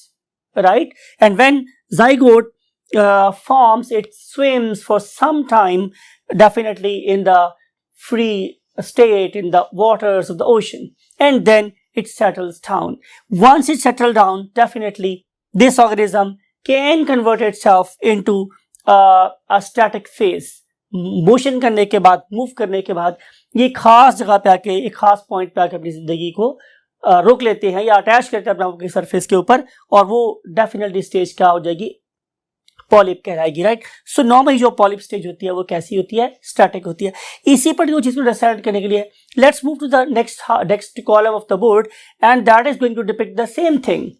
right? And when zygote forms, it swims for some time, definitely in the free state in the waters of the ocean, and then it settles down. Once it settles down, definitely this organism can convert itself into a static phase. Motion करने के बाद, move करने के बाद ये खास जगह पे आके, एक खास पॉइंट पे आके अपनी जिंदगी को रोक लेते हैं या अटैच करते हैं अपने आप की सरफेस के ऊपर, और वो डेफिनेटली स्टेज क्या हो जाएगी? पॉलिप कहलाएगी, राइट? सो नॉर्मली जो पॉलिप स्टेज होती है वो कैसी होती है? स्टैटिक होती है. इसी पर्टिकुलर चीज को डिसाइड करने के लिए let's move to the next column of the board, and that is going to depict the same thing,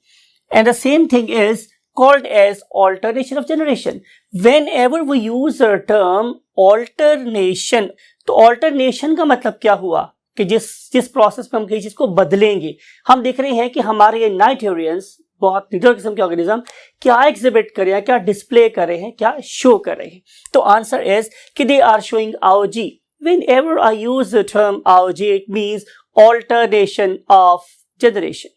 and the same thing is called as alternation of generation. Whenever we use the term alternation, तो alternation का मतलब क्या हुआ कि जिस process में हम किसी चीज को बदलेंगे. हम देख रहे हैं कि हमारे ये नाइटेरियंस, बहुत निडर किस्म के ऑर्गेनिज्म, क्या एग्जिबिट कर रहे हैं, क्या डिस्प्ले कर रहे हैं, क्या शो कर रहे हैं. तो आंसर इज कि they are showing AOG. Whenever I use the term AOG, it means alternation of generation.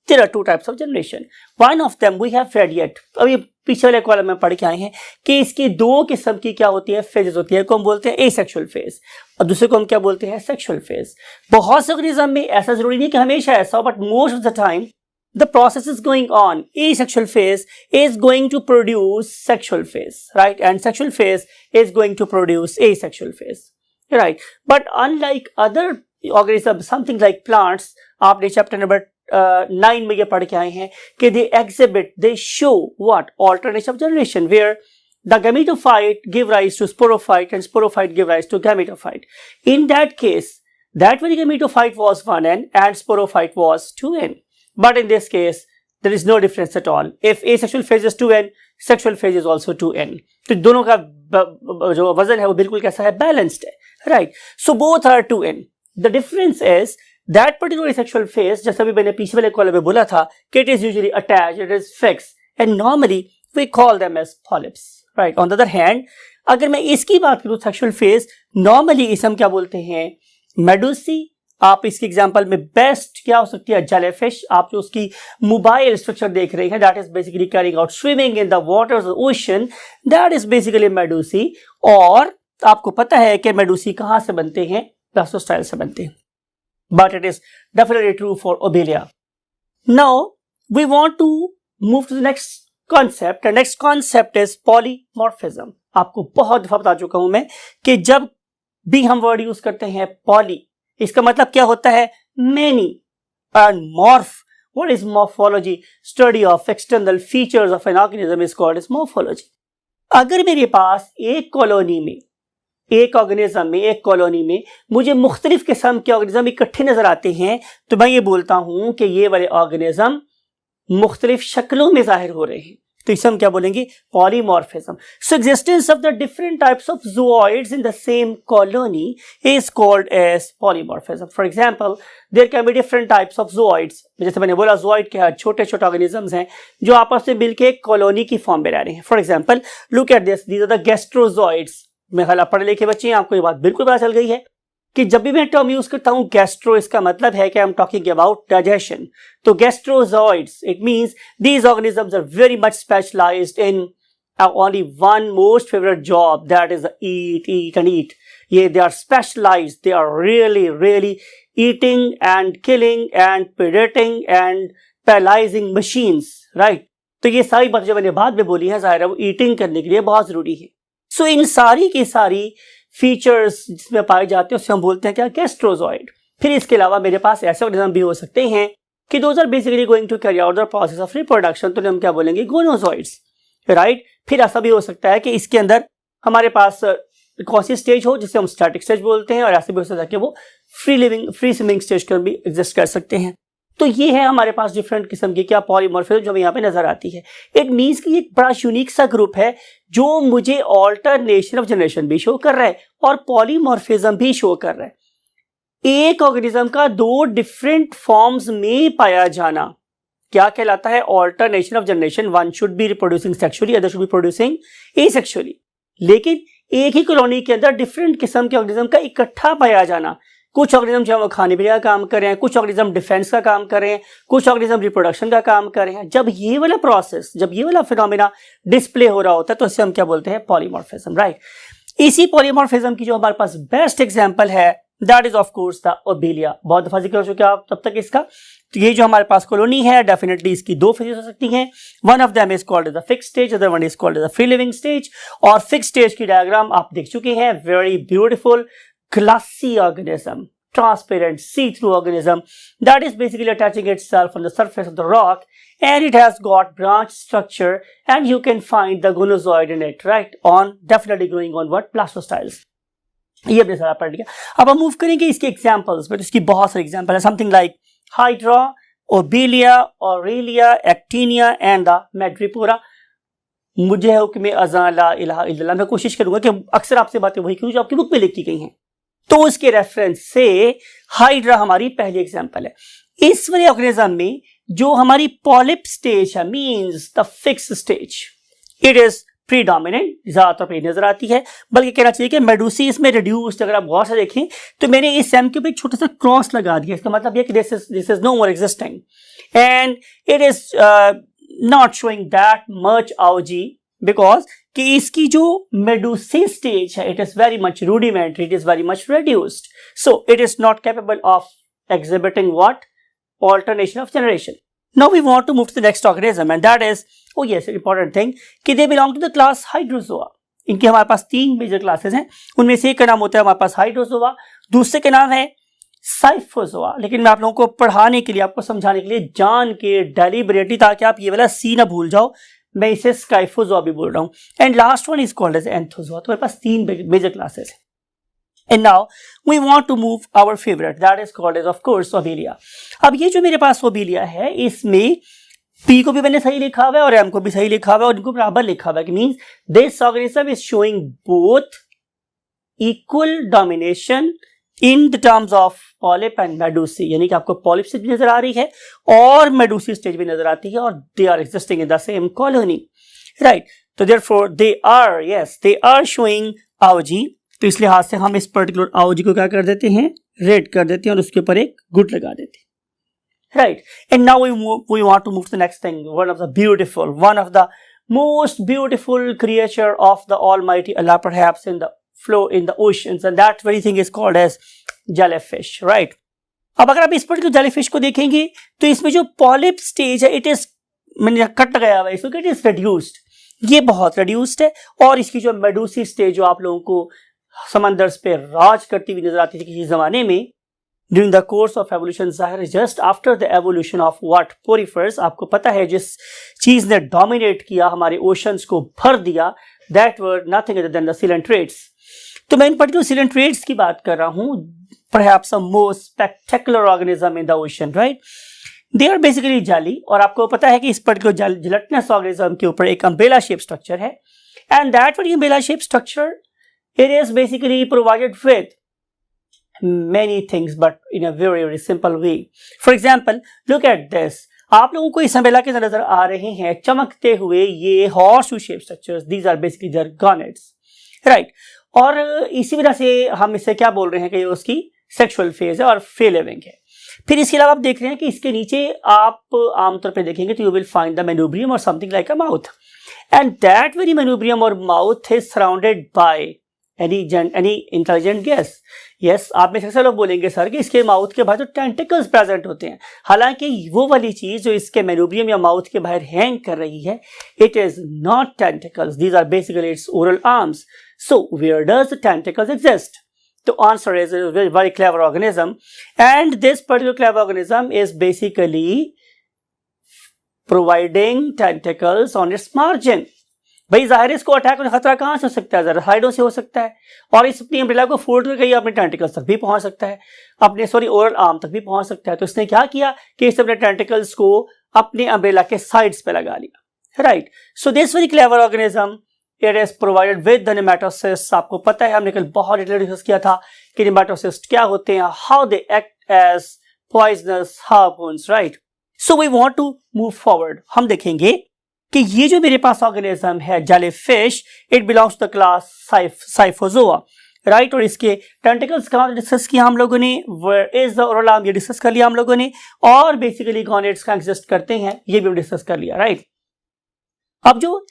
There are two types of generation. One of them we have read yet. अभी पीछे वाले column में पढ़ के आए हैं कि इसकी दो किस्म की क्या होती है? फेजेस होती है. को हम बोलते हैं एसेक्सुअल फेज और दूसरे को हम क्या बोलते हैं? Sexual phase. बहुत से ऑर्गेनिज्म में ऐसा जरूरी नहीं कि हमेशा ऐसा हो, but most of the time the process is going on. Asexual phase is going to produce sexual phase, right? And sexual phase is going to produce asexual phase, right? But unlike other organisms, something like plants, आपने chapter number 9 में ये पढ़ के आए हैं कि they exhibit, they show what? Alternation of generation, where the gametophyte give rise to sporophyte and sporophyte give rise to gametophyte. In that case, that very gametophyte was 1n and sporophyte was 2n. But in this case, there is no difference at all. If asexual phase is 2n, sexual phase is also 2n. तो दोनों का जो वजन है वो बिल्कुल कैसा है? Balanced है, right? So both are 2n. The difference is that particular asexual phase, जैसा भी मैंने पीछे वाले कॉलम में बोला था, कि it is usually attached, it is fixed, and normally we call them as polyps, right? On the other hand, अगर मैं इसकी बात करूँ sexual phase, normally इसे हम क्या बोलते हैं? Medusae. आप इसके एग्जांपल में बेस्ट क्या हो सकती है? जेलीफिश. आप जो उसकी मोबाइल स्ट्रक्चर देख रहे हैं, that is basically carrying out swimming in the waters of ocean, that is basically medusae. और आपको पता है कि मेडुसी कहां से बनते हैं? ब्लास्टोस्टाइल से बनते हैं. But it is definitely true for Obelia. Now we want to move to the next concept. The next concept is polymorphism. आपको बहुत दफा बता चुका हूं मैं कि जब भी हम वर्ड यूज करते हैं पॉली, इसका मतलब क्या होता है? Many. And morph, what is morphology? Study of external features of an organism is called as morphology. अगर मेरे पास एक कॉलोनी में, एक ऑर्गेनिज्म में, एक कॉलोनी में मुझे मुख्तलिफ किस्म के ऑर्गेनिज्म इकट्ठे नजर आते हैं, तो मैं ये बोलता हूं कि ये वाले ऑर्गेनिज्म मुख्तलिफ शक्लों में जाहिर हो रहे हैं, तो इसे हम क्या बोलेंगे? Polymorphism. So existence of the different types of zooids in the same colony is called as polymorphism. For example, there can be different types of zooids. जैसे मैंने बोला, ज़ूओइड क्या है? छोटे छोटे ऑर्गेनिजम्स हैं जो आपस में मिलकर एक कॉलोनी की फॉर्म में रह रहे हैं। For example, look at this, these are the gastrozooids. मेरे ख्याल आप पढ़े लिखे बच्चे हैं, आपको ये बात बिल्कुल पता चल गई है कि जब भी मैं टर्म यूज करता हूं गैस्ट्रो, इसका मतलब है कि I am talking about digestion. तो gastrozooids, it means these organisms are very much specialised in only one most favourite job, that is eat eat and eat. ये they are specialised, they are really really eating and killing and predating and paralysing machines, right. तो ये सारी बातें जो मैंने बाद में बोली है, जाहिर है वो ईटिंग करने के लिए बहुत जरूरी है। सो इन सारी की सारी फीचर्स जिसमें पाए जाते हैं उसे हम बोलते हैं क्या? गैस्ट्रोजॉइड। फिर इसके अलावा मेरे पास ऐसे ऑर्गेनिज्म भी हो सकते हैं कि those are basically going to carry out the process of reproduction, तो हम क्या बोलेंगे? Gonozooids, right. फिर ऐसा भी हो सकता है कि इसके अंदर हमारे पास कौन सी स्टेज हो जिसे हम स्टैटिक स्टेज बोलते हैं, और ऐसे भी हो सकता है कि वो फ्री स्विमिंग स्टेज कर भी एग्जिस्ट कर सकते हैं। तो ये है हमारे पास डिफरेंट किस्म की क्या पॉलीमॉर्फिज्म जो हमें यहाँ पे नजर आती है। इट मीन्स कि एक बड़ा यूनिक सा ग्रुप है जो मुझे ऑल्टरनेशन ऑफ जनरेशन भी शो कर रहा है और पॉलीमॉर्फिज्म भी शो कर रहा है। एक ऑर्गेनिज्म का दो डिफरेंट फॉर्म्स में पाया जाना क्या कहलाता है? Alternation of generation. One should be reproducing sexually, other should be producing asexually. लेकिन एक ही कॉलोनी के अंदर डिफरेंट किस्म के ऑर्गेनिज्म का इकट्ठा पाया जाना, कुछ ऑर्गेनिज्म जो वो खाने पीने का काम कर रहे हैं, कुछ ऑर्गेनिज्म डिफेंस का काम कर रहे हैं, कुछ ऑर्गेनिज्म रिप्रोडक्शन का काम कर रहे हैं। जब ये वाला प्रोसेस, जब ये वाला फिनोमेना डिस्प्ले हो रहा होता है तो इसे हम क्या बोलते हैं? Polymorphism, right. इसी पॉलीमॉर्फिज्म की जो हमारे पास बेस्ट एग्जांपल है that is of course the Obelia. बहुत दफा जिक्र हो चुका है तब तक इसका। तो ये जो हमारे पास कॉलोनी है, डेफिनेटली इसकी दो फेजेस हो सकती हैं। One of them is called the fixed stage, other one is called the free living stage. और फिक्स्ड स्टेज की डायग्राम आप देख चुके हैं, very beautiful glassy organism, transparent see-through organism that is basically attaching itself on the surface of the rock, and it has got branch structure and you can find the gonozoid in it, right? On definitely growing on what? Plastostyles. ये अपने सारा पढ़ लिया। अब हम move करेंगे इसके examples में। तो इसकी बहुत सारे एग्जांपल है, something like Hydra, Obelia, Aurelia, Actinia and the Madrepora. मुझे हुक्म अज़ां ला इलाहा इल्लल्लाह, मैं कोशिश करूंगा कि अक्सर आपसे बातें वही करूं जो आपकी बुक में लिखी गई हैं। तो उसके रेफरेंस से हाइड्रा हमारी पहली एग्जांपल है। इस वाले ऑर्गेनिज्म में जो हमारी पॉलिप स्टेज है, means the fix stage, it is predominant, ज्यादातर पे नजर आती है। बल्कि कहना चाहिए कि मेडुसी इसमें रिड्यूस्ड। अगर आप गौर से देखें तो मैंने इस एम के ऊपर एक छोटा सा क्रॉस लगा दिया। इसका मतलब यह कि this is no more existing and it is not showing that much आउजी, बिकॉज कि इसकी जो मेडुसी स्टेज है, it is very much rudimentary, it is very much reduced, so it is not capable of exhibiting what? Alternation of generation. Now we want to move to the next organism, and that is, oh yes, important thing, कि they belong to the class Hydrozoa. इनके हमारे पास तीन major classes हैं। उनमें से एक का नाम होता है हमारे पास हाइड्रोजोआ, दूसरे का नाम है साइफोजोआ। लेकिन मैं आप लोगों को पढ़ाने के लिए, आपको समझाने के लिए जान के डेलिबरेटली, ताकि आप ये वाला सी ना भूल जाओ, मैं इसे स्काइफोजोआ भी बोल रहा हूँ। And last one is called as anthozoa. तो मेरे पास तीन मेजर क्लासेस हैं। And now we want to move our favorite, that is called as of course Obelia. अब ये जो मेरे पास Obelia है, इसमें P को भी मैंने सही लिखा हुआ है और M को भी सही लिखा हुआ है और इनको बराबर लिखा हुआ है, means this organism is showing both equal domination in the terms of polyp and medusae. यानी कि आपको पॉलिप स्टेज भी नजर आ रही है और मेडुसी स्टेज भी नजर आती है, और they are existing in the same colony, right. तो therefore they are showing AOG. तो इस लिहाज से हम इस पर्टिकुलर आओजी को क्या कर देते हैं? रेड कर देते हैं और उसके ऊपर एक गुड लगा देते हैं, right. And now we want to move to the next thing, one of the most beautiful creature of the almighty Allah, perhaps in the flow in the oceans, and that very thing is called as jellyfish, right. अब अगर आप इस particular jellyfish को देखेंगे तो इसमें जो polyp stage है, इट इज, मैंने कट लगाया हुआ है इसको, इट इज रिड्यूस्ड। ये बहुत रिड्यूस्ड है। और इसकी जो मेडूसी स्टेज जो आप लोगों को समंदर पे राज करती हुई नजर आती थी किसी जमाने में, during the course of evolution, जाहिर है just after the evolution of what poriferans, आपको पता है जिस चीज ने डोमिनेट किया, हमारे ओशंस को भर दिया, that were nothing other than the coelenterates. तो मैं इन पर्टिकुलर सिलेंट्रेट्स की बात कर रहा हूं, perhaps the most spectacular organism in the ocean, right. They are basically jelly, और आपको पता है कि इस पर्टिकुलर जिलेटिनस ऑर्गेनिज्म के ऊपर एक अम्ब्रेला शेप स्ट्रक्चर है, and that umbrella shape structure it is basically provided with many things but in a very very simple way. For example, look at this. आप लोगों को इस अम्ब्रेला के नजर आ रहे हैं चमकते हुए ये horseshoe shaped structures. These are basically their gonads, right? और इसी वजह से हम इसे क्या बोल रहे हैं कि ये उसकी सेक्सुअल फेज है और फ्री लिविंग है। फिर इसके अलावा आप देख रहे हैं कि इसके नीचे आप आमतौर पर देखेंगे तो you will find the manubrium और something like a mouth, and that very manubrium और mouth is surrounded by any intelligent guess. Yes, आप में से लोग बोलेंगे सर कि इसके माउथ के बाहर तो टेंटिकल्स प्रेजेंट होते हैं, हालांकि वो वाली चीज जो इसके मेनोब्रियम या माउथ के बाहर हैंग कर रही है, it is not tentacles, these are basically its oral arms. So where does the tentacles exist? The answer is a very clever organism, and this particular clever organism is basically providing tentacles on its margin. भाई जाहिर है इसको attack होने खतरा कहां से हो सकता है? जरा साइडों से हो सकता है, और इस अपनी अम्ब्रेला को फोल्ड करके अपने टेंटिकल्स तक भी पहुंच सकता है, अपने ओरल आर्म तक भी पहुंच सकता है. तो इसने क्या किया कि इसने अपने टेंटिकल्स को अपने अम्ब्रेला के साइड्स पे लगा लिया, right. So this very clever organism, it is provided with the nematocyst. आपको पता है हमने कल बहुत डिटेल डिस्कस किया था कि नेमेटोसिस्ट क्या होते हैं, how they act as poisonous harpoons, right. So we want to move forward. हम देखेंगे कि ये जो मेरे पास ऑर्गेनिज्म है jellyfish, it belongs to the class scyphozoa, right. और इसके टेंटिकल्स कहाँ डिस्कस किया हम लोगों ने, where is the oral arm, ये डिस्कस कर लिया हम लोगों ने, और बेसिकली गॉनेड्स कहाँ एग्जिस्ट करते हैं ये भी डिस्कस कर लिया, राइट. अब जो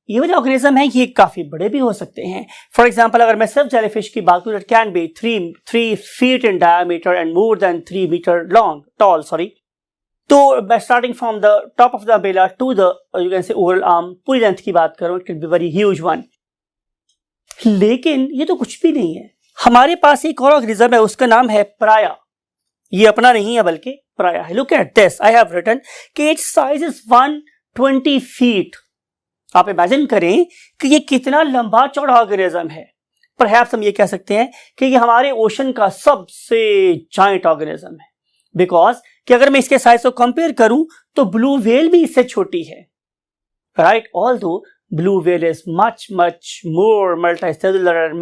ये वाले ऑर्गेनिज्म है ये काफी बड़े भी हो सकते हैं. फॉर एग्जाम्पल अगर मैं सिर्फ जेलीफिश की बात करूं, it can B 3 feet in diameter and more than 3 meter tall, sorry. तो starting from the top of the umbrella to the you can say oral arm, पूरी लेंथ की बात करूं, it can be very huge one. लेकिन ये तो कुछ भी नहीं है. हमारे पास एक और ऑर्गेनिज्म है, उसका नाम है प्राया. ये अपना नहीं है बल्कि प्राया है. Look at this, I have written कि इट्स साइज इज 120 feet. आप इमेजिन करें कि ये कितना लंबा चौड़ा ऑर्गेनिज्म है. परहैप्स हम ये कह सकते हैं कि ये हमारे ओशन का सबसे जायंट ऑर्गेनिज्म है, बिकॉज कि अगर मैं इसके साइज को कंपेयर करूं तो ब्लू व्हेल भी इससे छोटी है, right. Although blue whale is much more multicellular and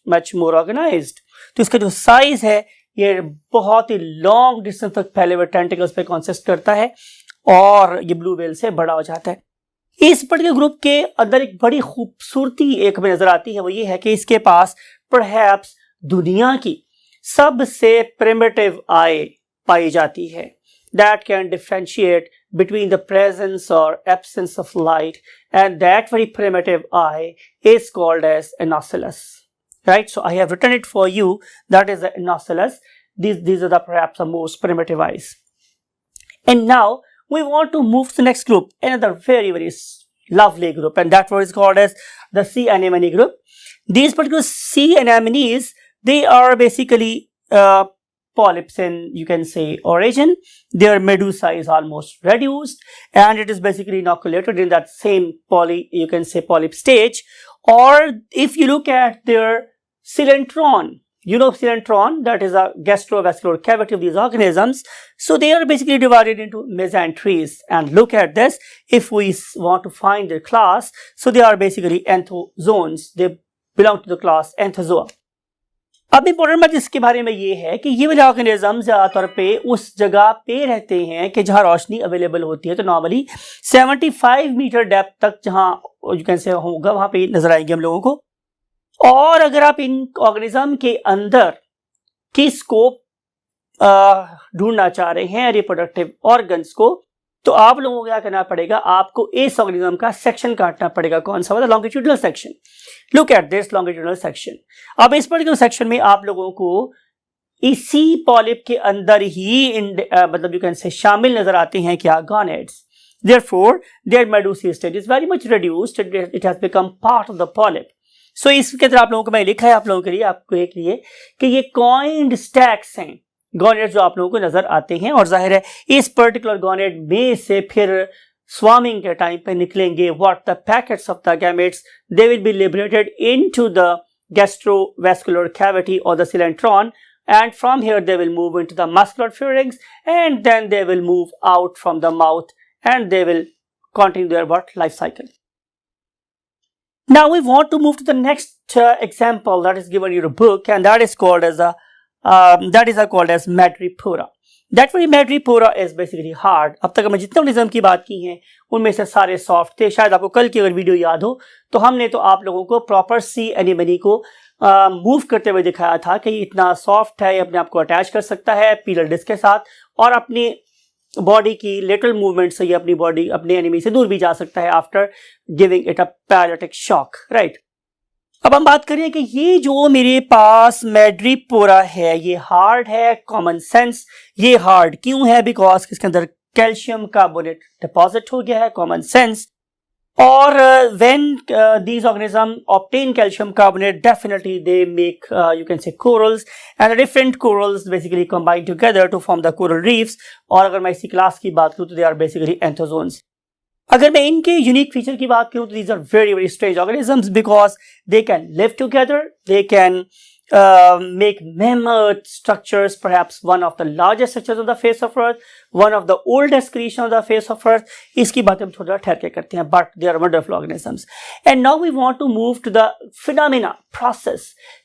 much more organised. तो इसका जो साइज है ये बहुत ही लॉन्ग डिस्टेंस तक फैले हुए टेंटिकल्स पे कंसिस्ट करता है, और ये ब्लू व्हेल से बड़ा हो जाता है. इस पर्टिकुलर ग्रुप के अंदर एक बड़ी खूबसूरती एक में नजर आती है, वो ये है कि इसके पास परहैप्स दुनिया की सबसे प्रिमिटिव आई पाई जाती है, that can differentiate between the presence or absence of light, and that very primitive eye is called as Inocelas, right. So I have written it for you, that is the Inocelas. These are the perhaps the most primitive eyes. And now we want to move to the next group, another very lovely group, and that one is called as the sea anemone group. These particular sea anemones, they are basically polyps in, you can say, origin. Their medusa is almost reduced, and it is basically inoculated in that same you can say polyp stage. Or if you look at their coelentron, you know coelentron, that is a gastrovascular cavity of these organisms. So they are basically divided into mesenteries, and look at this. If we want to find their class, so they are basically anthozoans. They belong to the class Anthozoa. अब important बात इसके बारे में ये है कि ये वाले ऑर्गेनिज्म ज्यादातर पे उस जगह पे रहते हैं कि जहां रोशनी अवेलेबल होती है. तो नॉर्मली 75 मीटर डेप्थ तक जहां यू कैन से होगा वहां पे नजर आएंगे हम लोगों को. और अगर आप इन ऑर्गेनिज्म के अंदर की स्कोप ढूंढना चाह रहे हैं रिप्रोडक्टिव ऑर्गन्स को, तो आप लोगों को क्या करना पड़ेगा, आपको इस ऑर्गेनिज्म का सेक्शन काटना पड़ेगा. कौन सा वाला? Longitudinal section. Look at this longitudinal section. अब इस पर्टिकुलर सेक्शन में आप लोगों को इसी पॉलिप के अंदर ही मतलब यू कैन से शामिल नजर आते हैं क्या? गॉनेड्स. Therefore, their medullary stage is very much reduced. It has become part of the polyp. So इसके तरह आप लोगों को मैं लिखा है आप लोगों के लिए, आपको एक लिए कि ये कॉइंड स्टैक्स हैं गोनेड जो आप लोगों को नजर आते हैं, और जाहिर है इस पर्टिकुलर गोनेड में से फिर स्वार्मिंग के टाइम पे निकलेंगे what the packets of the gametes, they will be liberated into the gastrovascular cavity or the coelentron, and from here they will move into the muscular pharynx, and then they will move out from the mouth and they will continue their life cycle. Now we want to move to the next example that is given in your book, and that is called as madrepora. That very madrepora is basically hard. अब तक हमने जितने organism की बात की हैं उनमें से सारे सॉफ्ट थे. शायद आपको कल की अगर वीडियो याद हो तो हमने तो आप लोगों को प्रॉपर सी एनिमनी को मूव करते हुए दिखाया था कि इतना सॉफ्ट है, अपने आप को अटैच कर सकता है पीलर डिस्क के साथ, और अपनी बॉडी की लेटरल मूवमेंट से ये अपनी बॉडी अपने एनिमी से दूर भी जा सकता है after giving it a paralytic shock, right. अब हम बात करें कि ये जो मेरे पास मैड्रीपोरा है ये हार्ड है. कॉमन सेंस, ये हार्ड क्यों है? बिकॉज इसके अंदर कैल्शियम कार्बोनेट डिपॉजिट हो गया है. Common sense. और when these organisms obtain calcium carbonate, definitely they make you can say corals, and the different corals basically combine together to form the coral reefs. और अगर मैं इसी क्लास की बात करूं तो they are basically anthozoans. अगर मैं इनके यूनिक फीचर की बात करूं तो these are very very strange organisms because they can live together, they can make mammoth structures, perhaps one of the largest structures on the face of earth, one of the oldest creation on the face of earth. इसकी बात हम थोड़ा ठहर के करते हैं, but they are wonderful organisms. And now we want to move to the phenomena process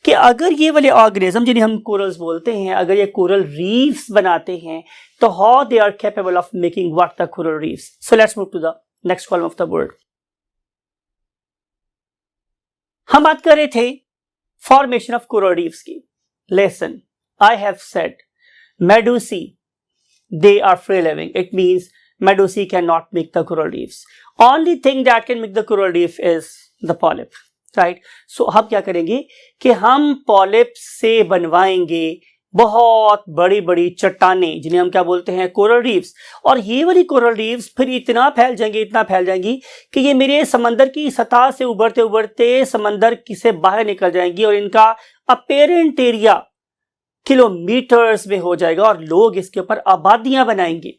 कि अगर ये वाले organism जिन्हें हम corals बोलते हैं, अगर ये coral reefs बनाते हैं तो how they are capable of making what the coral reefs. So let's move to the next column of the word. हम बात कर रहे थे formation of coral reefs की. Listen, I have said medusae, they are free living. It means medusae cannot make the coral reefs. Only thing that can make the coral reef is the polyp, right? So हम क्या करेंगे कि हम polyp से बनवाएंगे बहुत बड़ी बड़ी चट्टानें जिन्हें हम क्या बोलते हैं कोरल रीफ्स. और ये वाली कोरल रीफ्स फिर इतना फैल जाएंगी कि ये मेरे समंदर की सतह से उभरते उभरते समंदर से बाहर निकल जाएंगी और इनका अपेरेंट एरिया किलोमीटर्स में हो जाएगा और लोग इसके ऊपर आबादियां बनाएंगे.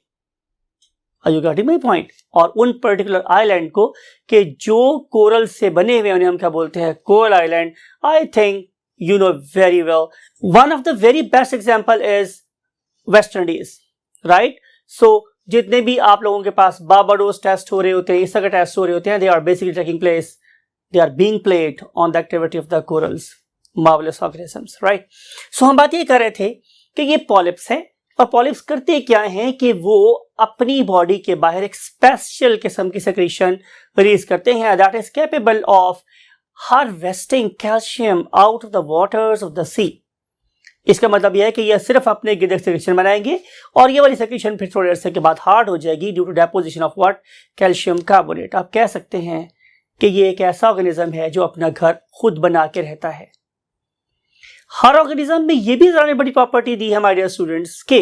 Are you getting my point? और उन पर्टिकुलर आइलैंड को कि जो कोरल से बने हुए उन्हें हम क्या बोलते हैं coral island. I think you know very well. One of the very best example is West Indies, right? So जितने भी आप लोगों के पास बारबाडोस टेस्ट हो रहे होते हैं, इस तरह के टेस्ट हो रहे होते हैं, they are basically taking place, they are being played on the activity of the corals, marvelous organisms, right? So हम बात ये कर रहे थे कि ये पॉलिप्स हैं और पॉलिप्स करते क्या हैं कि वो अपनी बॉडी के बाहर एक स्पेशल किस्म की सेक्रेशन रिलीज करते हैं that is capable of harvesting calcium out of the waters of the sea. इसका मतलब यह है कि यह सिर्फ अपने गिरद सेक्रेशन बनाएंगे और ये वाली सेक्रेशन फिर थोड़े अरसे के बाद हार्ड हो जाएगी due to deposition of what calcium carbonate. आप कह सकते हैं कि ये एक ऐसा ऑर्गेनिज्म है जो अपना घर खुद बना के रहता है. हर ऑर्गेनिज्म में ये भी ज़्यादा बड़ी प्रॉपर्टी दी है माय डियर स्टूडेंट्स के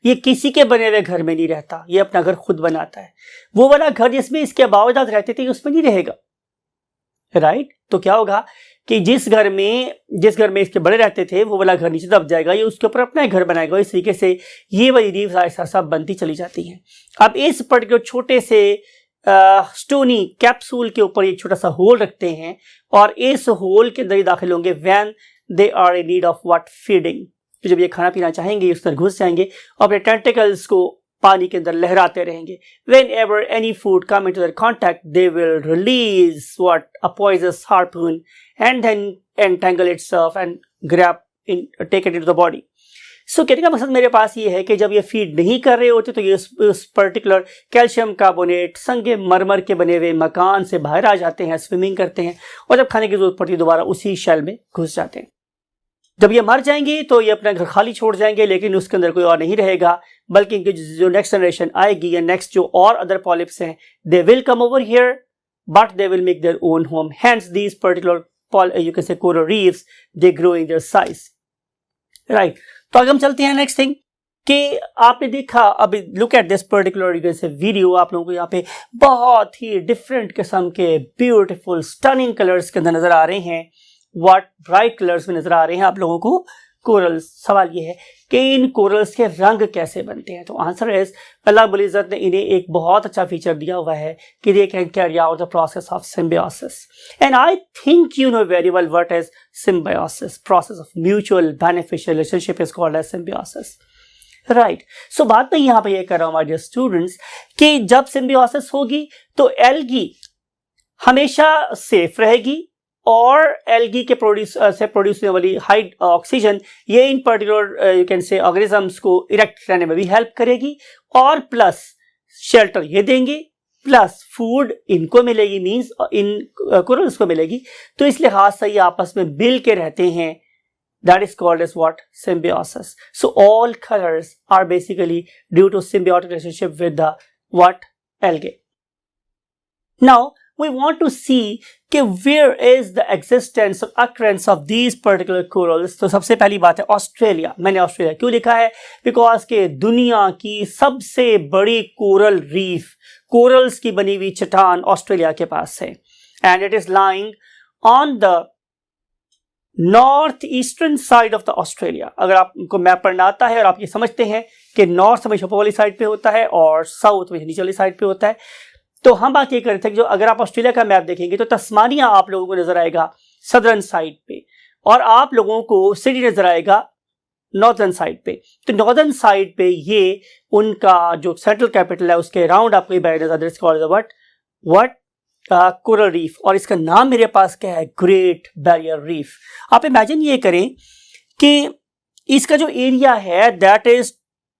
ये किसी के बने हुए घर में नहीं रहता, ये अपना घर खुद बनाता है. वो वाला घर जिसमें इसके बावजूद रहते थे उसमें नहीं रहेगा, राइट? तो क्या होगा कि जिस घर में इसके बड़े रहते थे वो वाला घर नीचे दब जाएगा, ये उसके ऊपर अपना घर बनाएगा. इस तरीके से ये वाली रीफ्स ऐसा बनती चली जाती हैं. अब इस पर्टिकुलर छोटे से स्टोनी कैप्सूल के ऊपर एक छोटा सा होल रखते हैं और इस होल के अंदर दाखिल होंगे when they are in need of what feeding. तो जब ये खाना पीना चाहेंगे उस तरह घुस जाएंगे और अपने टेंटिकल्स को पानी के अंदर लहराते रहेंगे. Whenever any food come into their contact, they will release a poisonous harpoon and then entangle itself and take it into the body. So कहने का मकसद मेरे पास ये है कि जब ये फीड नहीं कर रहे होते तो ये उस पर्टिकुलर कैल्शियम कार्बोनेट संगे मरमर के बने हुए मकान से बाहर आ जाते हैं, स्विमिंग करते हैं और जब खाने की जरूरत पड़ती है दोबारा उसी शेल में घुस जाते हैं. जब ये मर जाएंगे तो ये अपना घर खाली छोड़ जाएंगे, लेकिन उसके अंदर कोई और नहीं रहेगा, बल्कि इनकी जो नेक्स्ट जनरेशन आएगी या नेक्स्ट जो और अदर पॉलिप्स हैं they will come over here but they will make their own home. Hence these particular you can से coral reefs they grow in their size, right? तो आगे हम चलते हैं नेक्स्ट थिंग कि आपने देखा, अभी look at this particular video, आप लोगों को यहाँ पे बहुत ही डिफरेंट किस्म के ब्यूटीफुल स्टनिंग कलर्स के अंदर नजर आ रहे हैं, व्हाट ब्राइट कलर्स में नजर आ रहे हैं आप लोगों को कोरल्स। सवाल ये है कि इन कोरल्स के रंग कैसे बनते हैं? तो आंसर है अल्लाह रब्बुल इज़्ज़त ने इन्हें एक बहुत अच्छा फीचर दिया हुआ है कि they can carry out the process of symbiosis, and I think you know very well what is symbiosis. Process of mutual beneficial relationship is called as symbiosis, right. So बात मैं यहाँ पे ये कर रहा हूँ माय डियर स्टूडेंट्स कि जब सिम्बायोसिस होगी तो एल्गी हमेशा सेफ रहेगी और एल्गी के से प्रोड्यूस होने वाली हाई ऑक्सीजन ये इन पर्टिकुलर यू कैन से ऑर्गेनिजम्स को इरेक्ट रहने में भी हेल्प करेगी, और प्लस शेल्टर ये देंगे, प्लस फूड इनको मिलेगी, मींस इन कोरल्स को मिलेगी। तो इस लिहाज से ये आपस में मिल के रहते हैं। That is called as what? Symbiosis. So all colors are basically due to symbiotic relationship with the what? Algae. Now we want to see कि where is the existence or occurrence of these particular corals. तो सबसे पहली बात है Australia. मैंने Australia क्यों लिखा है? बिकॉज के दुनिया की सबसे बड़ी कोरल रीफ, कोरल्स की बनी हुई चट्टान ऑस्ट्रेलिया के पास है, and it is lying on the north eastern side of the Australia. अगर आपको मैप पढ़ना आता है और आप ये समझते हैं कि नॉर्थ हमेशा ऊपर वाली साइड पे होता है और साउथ में नीचे वाली साइड पे होता है, तो हम बात ये कर रहे थे कि जो अगर आप ऑस्ट्रेलिया का मैप देखेंगे तो तस्मानिया आप लोगों को नजर आएगा सदर्न साइड पे, और आप लोगों को सिडनी नजर आएगा नॉर्दर्न साइड पे। तो नॉर्दर्न साइड पे ये उनका जो सेंट्रल कैपिटल है उसके अराउंड आपको ये व्हाट कोरल रीफ, और इसका नाम मेरे पास क्या है? Great barrier reef. आप इमेजिन ये करें कि इसका जो एरिया है दैट इज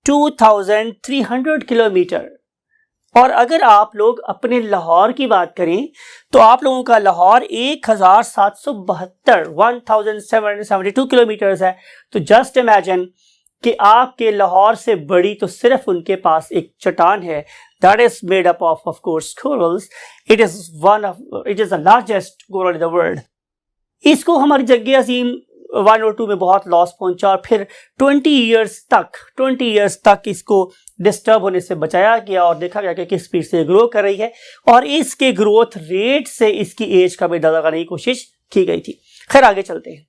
2300 किलोमीटर, और अगर आप लोग अपने लाहौर की बात करें तो आप लोगों का लाहौर 1772 किलोमीटर है। तो जस्ट इमेजिन कि आपके लाहौर से बड़ी तो सिर्फ उनके पास एक चट्टान है, that is made up of course corals. It is the largest coral in the world. इसको हमारी जग्गे अजीम 1 और 2 में बहुत लॉस पहुंचा, और फिर 20 इयर्स तक इसको डिस्टर्ब होने से बचाया गया और देखा गया कि किस स्पीड से ग्रो कर रही है, और इसके ग्रोथ रेट से इसकी एज का भी अंदाजा करने की कोशिश की गई थी। खैर आगे चलते हैं।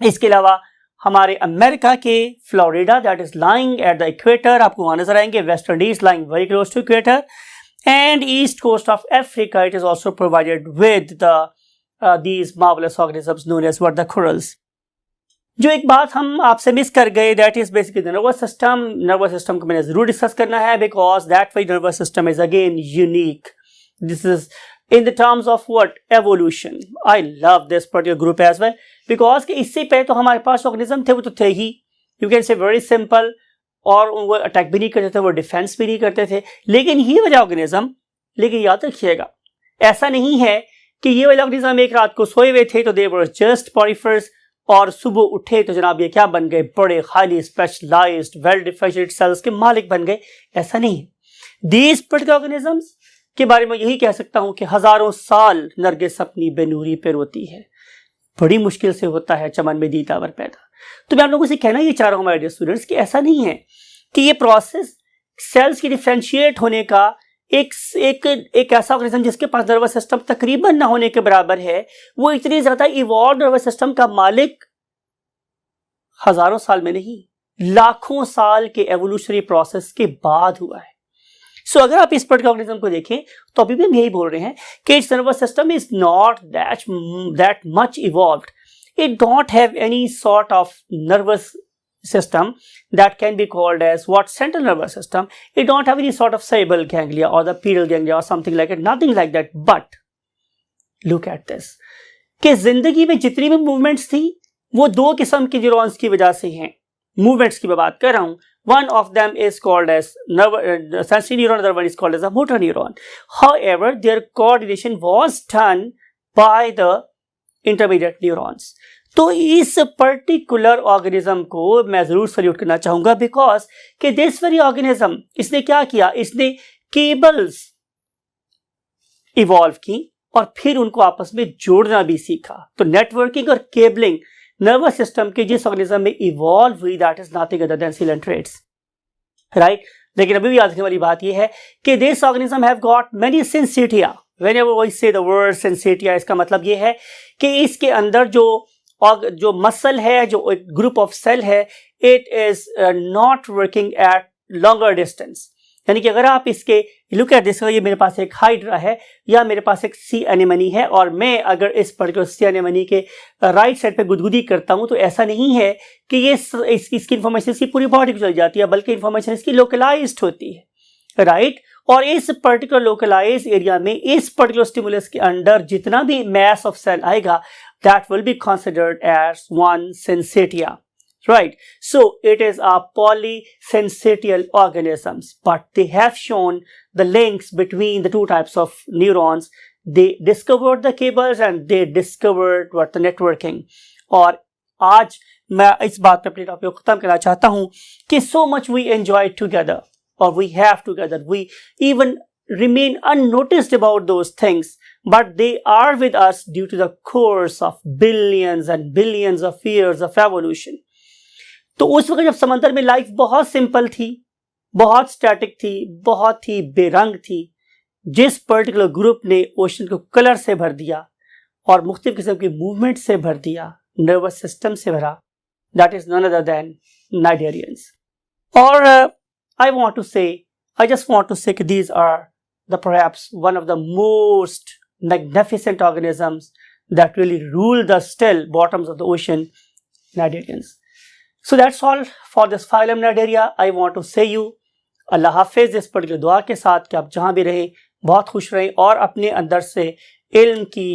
इसके अलावा हमारे अमेरिका के Florida that is lying at the equator, आपको वहां नजर आएंगे, West Indies lying very close to equator, and east coast of Africa it is also provided with these marvellous organisms known as what the corals. जो एक बात हम आपसे miss कर गए that is basically the nervous system. Nervous system को मैंने जरूर डिस्कस करना है because that way nervous system is again unique. This is in the terms of what? Evolution. I love this particular group as well because कि इससे पहले तो हमारे पास ऑर्गेनिज्म थे, वो तो थे ही, you can say very simple, और वो अटैक भी नहीं करते थे, वो डिफेंस भी नहीं करते थे, लेकिन ये वाला ऑर्गेनिज्म, लेकिन याद रखिएगा ऐसा नहीं है कि ये वाला ऑर्गेनिज्म एक रात को सोए हुए थे तो दे वर जस्ट पॉरीफर्स, और सुबह उठे तो जनाब ये क्या बन गए? बड़े highly specialised well differentiated cells के मालिक बन गए। ऐसा नहीं है। दीज पर्टिकुलर ऑर्गेनिजम्स के बारे में यही कह सकता हूं कि हजारों साल नरगिस अपनी बेनूरी पे रोती है, बड़ी मुश्किल से होता है चमन में दीदावर पैदा। तो मैं आप लोगों से कहना ये चाह रहा हूं माय डियर स्टूडेंट्स कि ऐसा नहीं है कि ये प्रोसेस सेल्स की डिफरेंशिएट होने का एक ऐसा ऑर्गेनिज्म जिसके पास नर्वस सिस्टम तकरीबन ना होने के बराबर है, वो इतनी ज्यादा इवॉल्व नर्वस सिस्टम का मालिक हजारों साल में नहीं, लाखों साल के एवोल्यूशनरी प्रोसेस के बाद हुआ है। सो अगर आप इस पर्टिकुलर ऑर्गेनिज्म को देखें तो अभी भी हम यही बोल रहे हैं कि it's nervous system is not that much evolved. It don't have any sort of nervous system that can be called as what central nervous system. It don't have any sort of cerebral ganglia or the pedal ganglia or something like it, nothing like that. But look at this कि जिंदगी में जितनी भी movements थी वो दो किस्म के न्यूरॉन्स की वजह से हैं. मूवमेंट्स की मैं बात कर रहा हूं. One of them is called as sensory neuron, other one is called as a motor neuron. However, their coordination was done by the intermediate neurons. तो इस पर्टिकुलर ऑर्गेनिज्म को मैं जरूर सल्यूट करना चाहूंगा बिकॉज कि दिस वेरी ऑर्गेनिज्म इसने क्या किया, इसने केबल्स इवॉल्व की और फिर उनको आपस में जोड़ना भी सीखा. तो नेटवर्किंग और केबलिंग नर्वस सिस्टम के जिस ऑर्गेनिज्म में इवॉल्व हुई that is nothing other than coelenterates. Right. लेकिन अभी भी याद रखने वाली बात यह है कि this organism have got many syncytia. Whenever we say the word syncytia, इसका मतलब यह है कि इसके अंदर जो मसल है, जो एक ग्रुप ऑफ सेल है, it is not working at longer distance. यानी कि अगर आप इसके लुक एट दिस, ये मेरे पास एक हाइड्रा है या मेरे पास एक सी एनेमनी है, और मैं अगर इस पर्टिकुलर सी एनेमनी के राइट साइड पे गुदगुदी करता हूं, तो ऐसा नहीं है कि ये इसकी इंफॉर्मेशन इसकी पूरी बॉडी को चली जाती है, बल्कि इंफॉर्मेशन इसकी लोकलाइज्ड होती है, राइट। और इस पर्टिकुलर लोकलाइज एरिया में इस पर्टिकुलर स्टिमुलस के अंदर जितना भी मैस ऑफ सेल आएगा, that will be considered as one syncytia, right? So it is a polysensitial organisms, but they have shown the links between the two types of neurons. They discovered the cables and they discovered what the networking. और आज मैं इस बात पे अपने topic को खत्म करना चाहता हूँ कि so much we enjoy together, or we have together, we even remain unnoticed about those things, but they are with us due to the course of billions and billions of years of evolution. तो उस वक्त जब समंदर में life बहुत simple थी, बहुत static थी, बहुत ही बेरंग थी, जिस पर्टिकुलर ग्रुप ने ओशन को कलर से भर दिया और मुख्तलिफ किस्म की मूवमेंट से भर दिया, नर्वस सिस्टम से भरा, that is none other than cnidarians. और I just want to say that these are perhaps one of the most magnificent organisms that really rule the still bottoms of the ocean, Cnidarians. So that's all for this phylum Cnidaria. I want to say you अल्लाह हाफिज इस particular दुआ के साथ कि आप जहाँ भी रहें बहुत खुश रहें और अपने अंदर से इल्म की